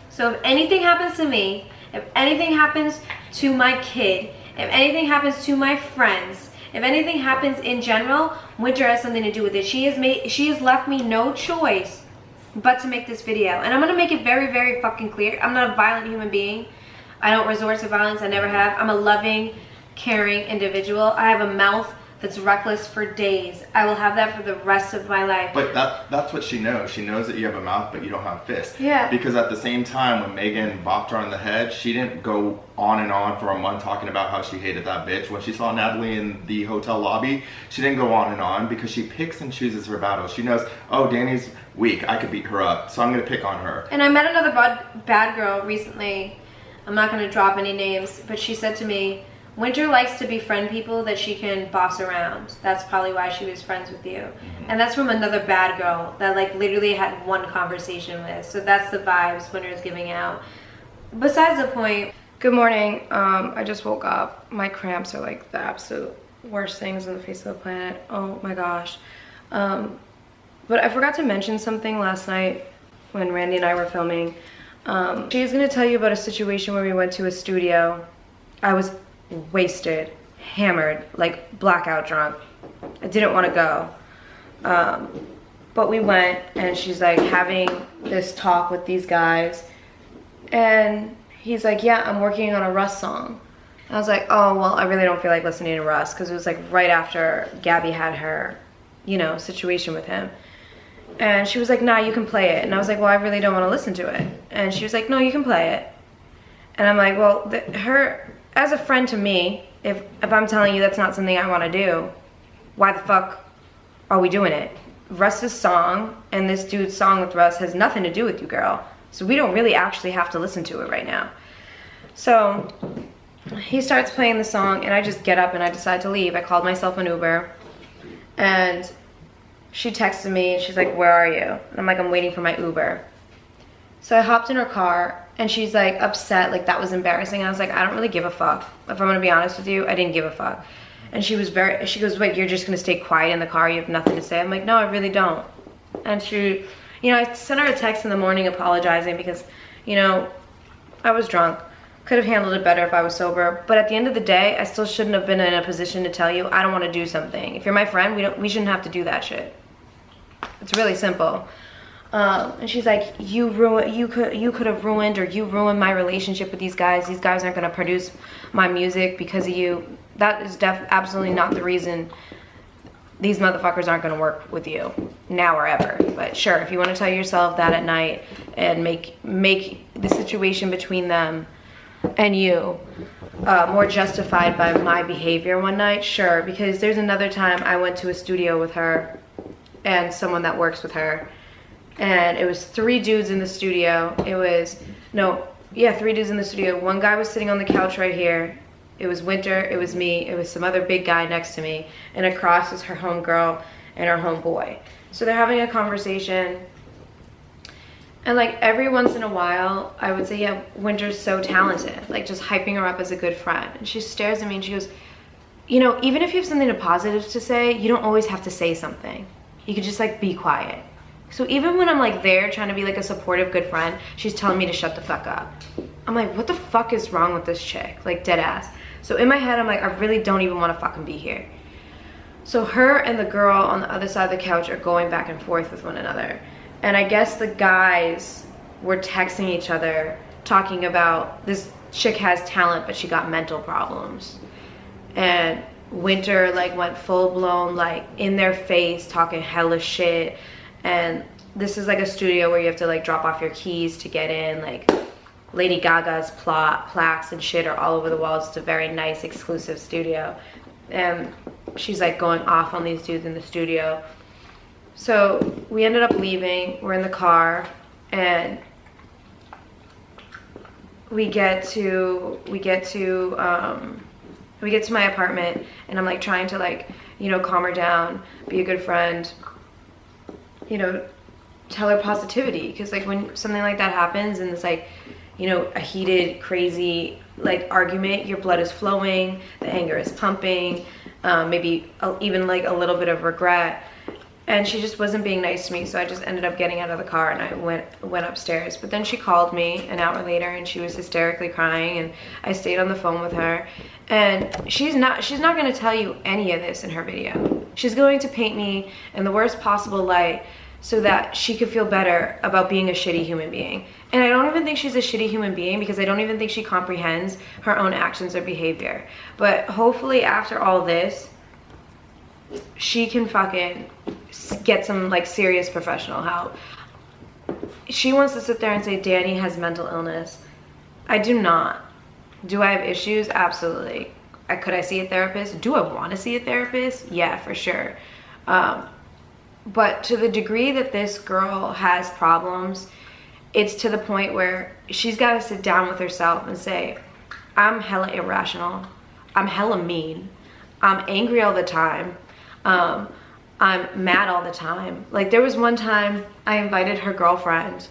So if anything happens to me, if anything happens to my kid, if anything happens to my friends, if anything happens in general, Winter has something to do with it. She has left me no choice but to make this video. And I'm going to make it very, very fucking clear. I'm not a violent human being. I don't resort to violence. I never have. I'm a loving, caring individual. I have a mouth that's reckless for days. I will have that for the rest of my life. But that's what she knows. She knows that you have a mouth, but you don't have fists. Yeah. Because at the same time, when Megan bopped her on the head, she didn't go on and on for a month talking about how she hated that bitch. When she saw Natalie in the hotel lobby, she didn't go on and on because she picks and chooses her battles. She knows, oh, Danny's weak. I could beat her up, so I'm gonna pick on her. And I met another bad girl recently. I'm not gonna drop any names, but she said to me, Winter likes to befriend people that she can boss around. That's probably why she was friends with you. And that's from another bad girl that like literally had one conversation with. So that's the vibes Winter is giving out. Besides the point, good morning. I just woke up. My cramps are like the absolute worst things on the face of the planet. Oh my gosh. But I forgot to mention something last night when Randy and I were filming. She's gonna tell you about a situation where we went to a studio. I was wasted, hammered, like blackout drunk. I didn't want to go, but we went, and she's like having this talk with these guys, and he's like, yeah, I'm working on a Russ song. I was like, oh well, I really don't feel like listening to Russ, because it was like right after Gabby had her, you know, situation with him. And she was like, nah, you can play it. And I was like, well, I really don't want to listen to it. And she was like, no, you can play it. And I'm like, well, her as a friend to me, if I'm telling you that's not something I want to do, why the fuck are we doing it? Russ's song and this dude's song with Russ has nothing to do with you, girl. So we don't really actually have to listen to it right now. So he starts playing the song, and I just get up and I decide to leave. I called myself an Uber, and she texted me, and she's like, where are you? And I'm like, I'm waiting for my Uber. So I hopped in her car, and she's like upset, like that was embarrassing. And I was like, I don't really give a fuck. If I'm gonna be honest with you, I didn't give a fuck. And she goes, wait, you're just gonna stay quiet in the car? You have nothing to say? I'm like, no, I really don't. And she, you know, I sent her a text in the morning apologizing because, you know, I was drunk. Could have handled it better if I was sober. But at the end of the day, I still shouldn't have been in a position to tell you I don't want to do something. If you're my friend, we shouldn't have to do that shit. It's really simple. And she's like, you could have ruined, or you ruined my relationship with these guys. These guys aren't going to produce my music because of you. That is absolutely not the reason these motherfuckers aren't going to work with you now or ever. But sure, if you want to tell yourself that at night and make the situation between them and you more justified by my behavior one night, sure. Because there's another time I went to a studio with her and someone that works with her, and it was 3 dudes in the studio. It was, no, yeah, 3 dudes in the studio. One guy was sitting on the couch right here. It was Winter, it was me, it was some other big guy next to me, and across was her homegirl and her homeboy. So they're having a conversation, and like every once in a while, I would say, yeah, Winter's so talented, like just hyping her up as a good friend. And she stares at me and she goes, you know, even if you have something positive to say, you don't always have to say something. You could just like be quiet. So even when I'm like there trying to be like a supportive good friend, she's telling me to shut the fuck up. I'm like, what the fuck is wrong with this chick? Like, dead ass. So in my head, I'm like, I really don't even want to fucking be here. So her and the girl on the other side of the couch are going back and forth with one another. And I guess the guys were texting each other, talking about this chick has talent, but she got mental problems. And Winter like went full blown, like in their face, talking hella shit. And this is like a studio where you have to like drop off your keys to get in. Like Lady Gaga's plaques and shit are all over the walls. It's a very nice exclusive studio. And she's like going off on these dudes in the studio. So we ended up leaving. We're in the car and we get to my apartment, and I'm like trying to like, you know, calm her down, be a good friend, you know, tell her positivity. Because like when something like that happens and it's like, you know, a heated, crazy like argument, your blood is flowing, the anger is pumping, maybe even like a little bit of regret. And she just wasn't being nice to me, so I just ended up getting out of the car and I went upstairs. But then she called me an hour later and she was hysterically crying, and I stayed on the phone with her. And she's not going to tell you any of this in her video. She's going to paint me in the worst possible light so that she could feel better about being a shitty human being. And I don't even think she's a shitty human being, because I don't even think she comprehends her own actions or behavior. But hopefully after all this, she can fucking get some like serious professional help. She wants to sit there and say Danny has mental illness. I do not. Do I have issues? Absolutely. Could I see a therapist? Do I want to see a therapist? Yeah, for sure. But to the degree that this girl has problems, it's to the point where she's got to sit down with herself and say, I'm hella irrational. I'm hella mean. I'm angry all the time. I'm mad all the time. Like there was one time I invited her girlfriend,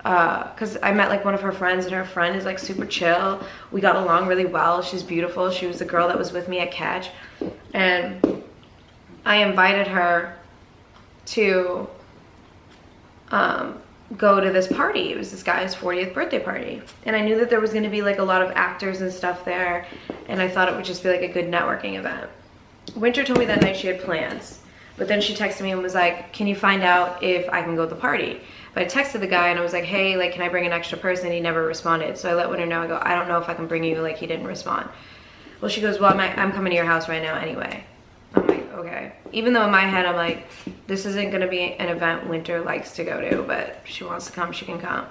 cause I met like one of her friends, and her friend is like super chill. We got along really well. She's beautiful. She was the girl that was with me at Catch. And I invited her to go to this party. It was this guy's 40th birthday party. And I knew that there was gonna be like a lot of actors and stuff there. And I thought it would just be like a good networking event. Winter told me that night she had plans, but then she texted me and was like, can you find out if I can go to the party? But I texted the guy and I was like, hey, like, can I bring an extra person? He never responded. So I let Winter know. I go, I don't know if I can bring you. Like, he didn't respond. Well, she goes, well, I'm coming to your house right now anyway. I'm like, okay. Even though in my head I'm like, this isn't gonna be an event Winter likes to go to, but if she wants to come, she can come.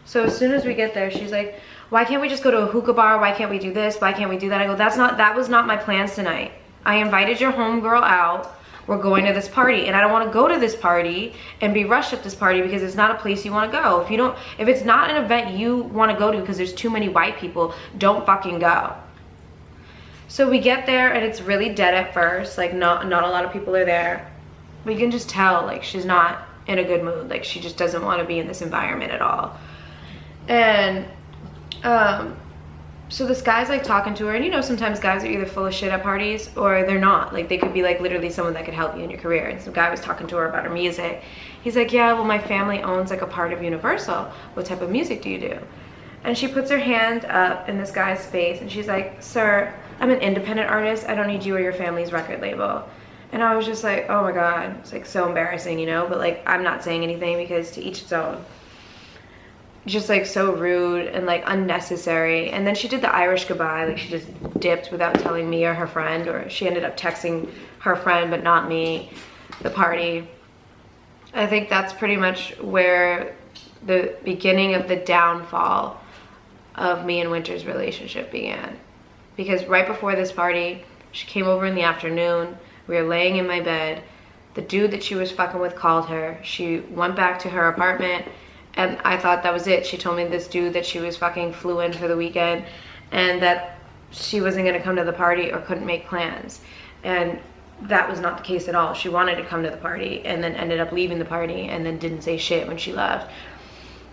So as soon as we get there, she's like, why can't we just go to a hookah bar? Why can't we do this? Why can't we do that? I go, that was not my plans tonight. I invited your homegirl out. We're going to this party, and I don't want to go to this party and be rushed at this party because it's not a place you want to go. If it's not an event you want to go to because there's too many white people, don't fucking go. So we get there and it's really dead at first. Like not a lot of people are there. But you can just tell like she's not in a good mood. Like she just doesn't want to be in this environment at all. And so this guy's like talking to her, and you know sometimes guys are either full of shit at parties or they're not. Like they could be like literally someone that could help you in your career. And some guy was talking to her about her music. He's like, yeah, well my family owns like a part of Universal. What type of music do you do? And she puts her hand up in this guy's face and she's like, sir, I'm an independent artist. I don't need you or your family's record label. And I was just like, oh my God, it's like so embarrassing, you know? But like I'm not saying anything because to each its own. Just like so rude and like unnecessary. And then she did the Irish goodbye, like she just dipped without telling me or her friend, or she ended up texting her friend but not me, the party. I think that's pretty much where the beginning of the downfall of me and Winter's relationship began. Because right before this party, she came over in the afternoon, we were laying in my bed, the dude that she was fucking with called her, she went back to her apartment, and I thought that was it. She told me this dude that she was fucking flew in for the weekend and that she wasn't gonna come to the party or couldn't make plans. And that was not the case at all. She wanted to come to the party and then ended up leaving the party and then didn't say shit when she left.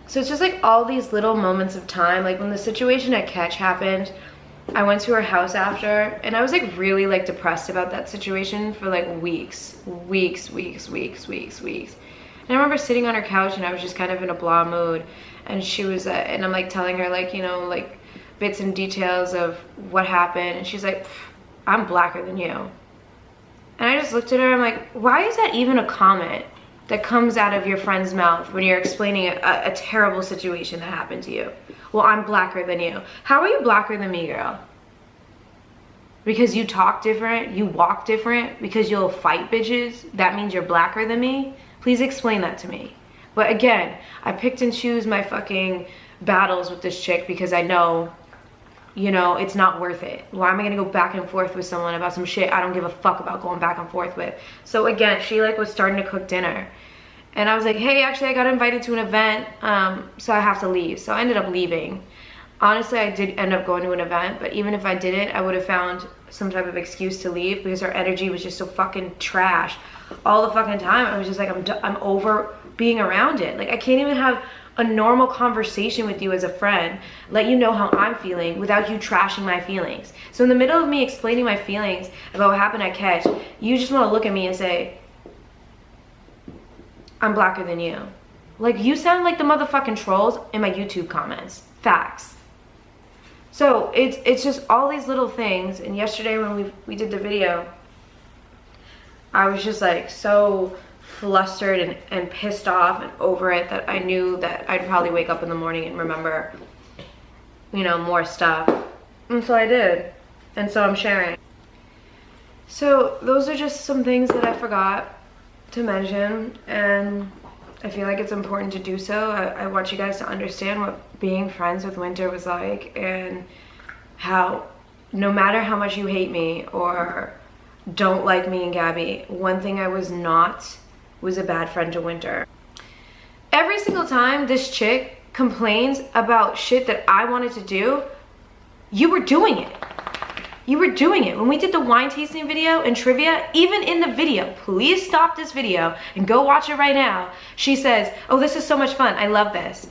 So it's just like all these little moments of time. Like when the situation at Catch happened, I went to her house after and I was like really like depressed about that situation for like weeks. And I remember sitting on her couch and I was just kind of in a blah mood, and she was and I'm like telling her, like, you know, like bits and details of what happened, and she's like, I'm blacker than you. And I just looked at her, I'm like, why is that even a comment that comes out of your friend's mouth when you're explaining a terrible situation that happened to you? Well, I'm blacker than you. How are you blacker than me, girl? Because you talk different, you walk different, because you'll fight bitches, that means you're blacker than me? Please explain that to me. But again, I picked and choose my fucking battles with this chick because I know, you know, it's not worth it. Why am I gonna go back and forth with someone about some shit I don't give a fuck about going back and forth with? So again, she like was starting to cook dinner. And I was like, hey, actually I got invited to an event, so I have to leave. So I ended up leaving. Honestly, I did end up going to an event, but even if I didn't, I would have found some type of excuse to leave because her energy was just so fucking trash all the fucking time. I was just like, I'm over being around it. Like, I can't even have a normal conversation with you as a friend, let you know how I'm feeling without you trashing my feelings. So in the middle of me explaining my feelings about what happened at Catch, you just want to look at me and say, I'm blacker than you. Like, you sound like the motherfucking trolls in my YouTube comments. Facts. So it's just all these little things. And yesterday when we did the video, I was just like so flustered and pissed off and over it that I knew that I'd probably wake up in the morning and remember, you know, more stuff. And so I did. And so I'm sharing. So those are just some things that I forgot to mention, and I feel like it's important to do so. I want you guys to understand what being friends with Winter was like, and how no matter how much you hate me or don't like me and Gabby, one thing I was not was a bad friend to Winter. Every single time this chick complains about shit that I wanted to do, you were doing it. You were doing it. When we did the wine tasting video and trivia, even in the video, please stop this video and go watch it right now. She says, oh, this is so much fun. I love this.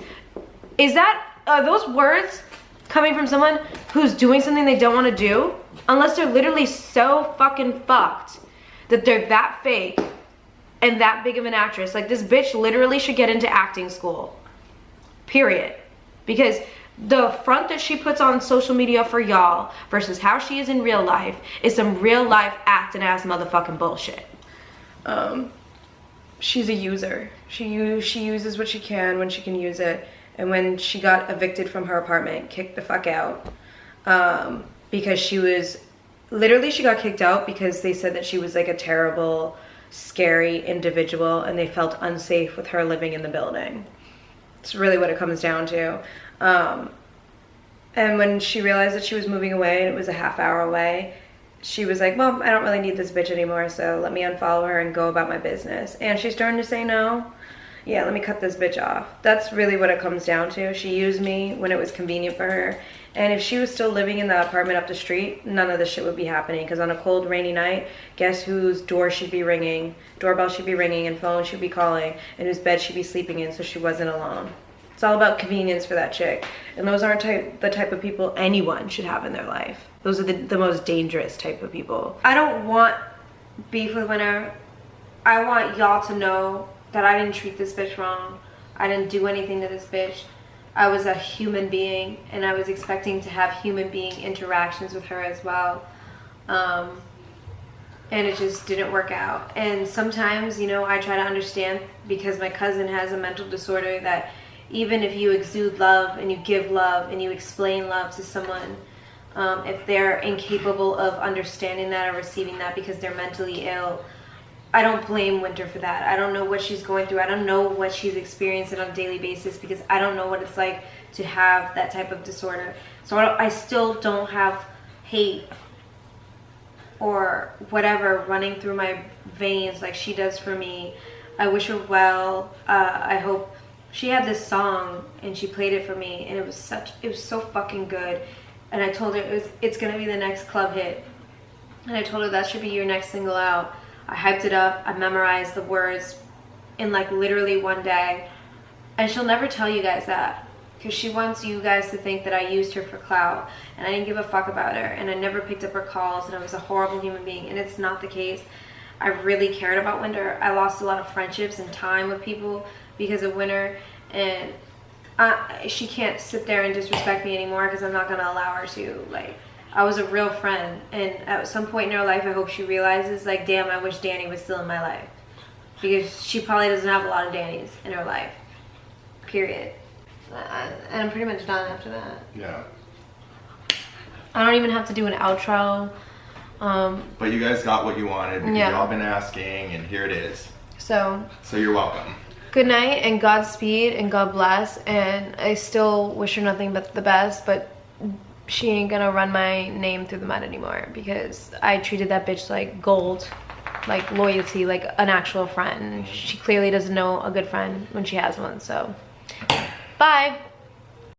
Is that, are those words coming from someone who's doing something they don't want to do? Unless they're literally so fucking fucked that they're that fake and that big of an actress. Like, this bitch literally should get into acting school. Period. Because the front that she puts on social media for y'all versus how she is in real life is some real life acting ass motherfucking bullshit. She's a user. She uses what she can when she can use it. And when she got evicted from her apartment, kicked the fuck out, because she was, literally she got kicked out because they said that she was like a terrible, scary individual and they felt unsafe with her living in the building. It's really what it comes down to. And when she realized that she was moving away and it was a half hour away, she was like, well, I don't really need this bitch anymore, so let me unfollow her and go about my business. And she's starting to say no. Yeah, let me cut this bitch off. That's really what it comes down to. She used me when it was convenient for her. And if she was still living in the apartment up the street, none of this shit would be happening. Because on a cold, rainy night, guess whose door she'd be ringing, doorbell she'd be ringing, and phone she'd be calling, and whose bed she'd be sleeping in so she wasn't alone. It's all about convenience for that chick. And those aren't the type of people anyone should have in their life. Those are the most dangerous type of people. I don't want beef with Winter. I want y'all to know that I didn't treat this bitch wrong. I didn't do anything to this bitch. I was a human being, and I was expecting to have human being interactions with her as well. And it just didn't work out. And sometimes, you know, I try to understand, because my cousin has a mental disorder, that even if you exude love and you give love and you explain love to someone, if they're incapable of understanding that or receiving that because they're mentally ill, I don't blame Winter for that. I don't know what she's going through. I don't know what she's experiencing on a daily basis, because I don't know what it's like to have that type of disorder. So I still don't have hate or whatever running through my veins like she does for me. I wish her well. I hope. She had this song and she played it for me, and it was so fucking good. And I told her it's gonna be the next club hit. And I told her that should be your next single out. I hyped it up. I memorized the words in like literally one day. And she'll never tell you guys that, because she wants you guys to think that I used her for clout and I didn't give a fuck about her and I never picked up her calls and I was a horrible human being, and it's not the case. I really cared about Winter. I lost a lot of friendships and time with people because of Winter, and she can't sit there and disrespect me anymore because I'm not gonna allow her to. Like, I was a real friend, and at some point in her life, I hope she realizes, like, damn, I wish Danny was still in my life, because she probably doesn't have a lot of Dannys in her life. Period. And I'm pretty much done after that. Yeah. I don't even have to do an outro. But you guys got what you wanted because Yeah. y'all been asking, and here it is. So you're welcome. good night and Godspeed and God bless. And I still wish her nothing but the best, but she ain't gonna run my name through the mud anymore because I treated that bitch like gold, like loyalty, like an actual friend. She clearly doesn't know a good friend when she has one. So bye.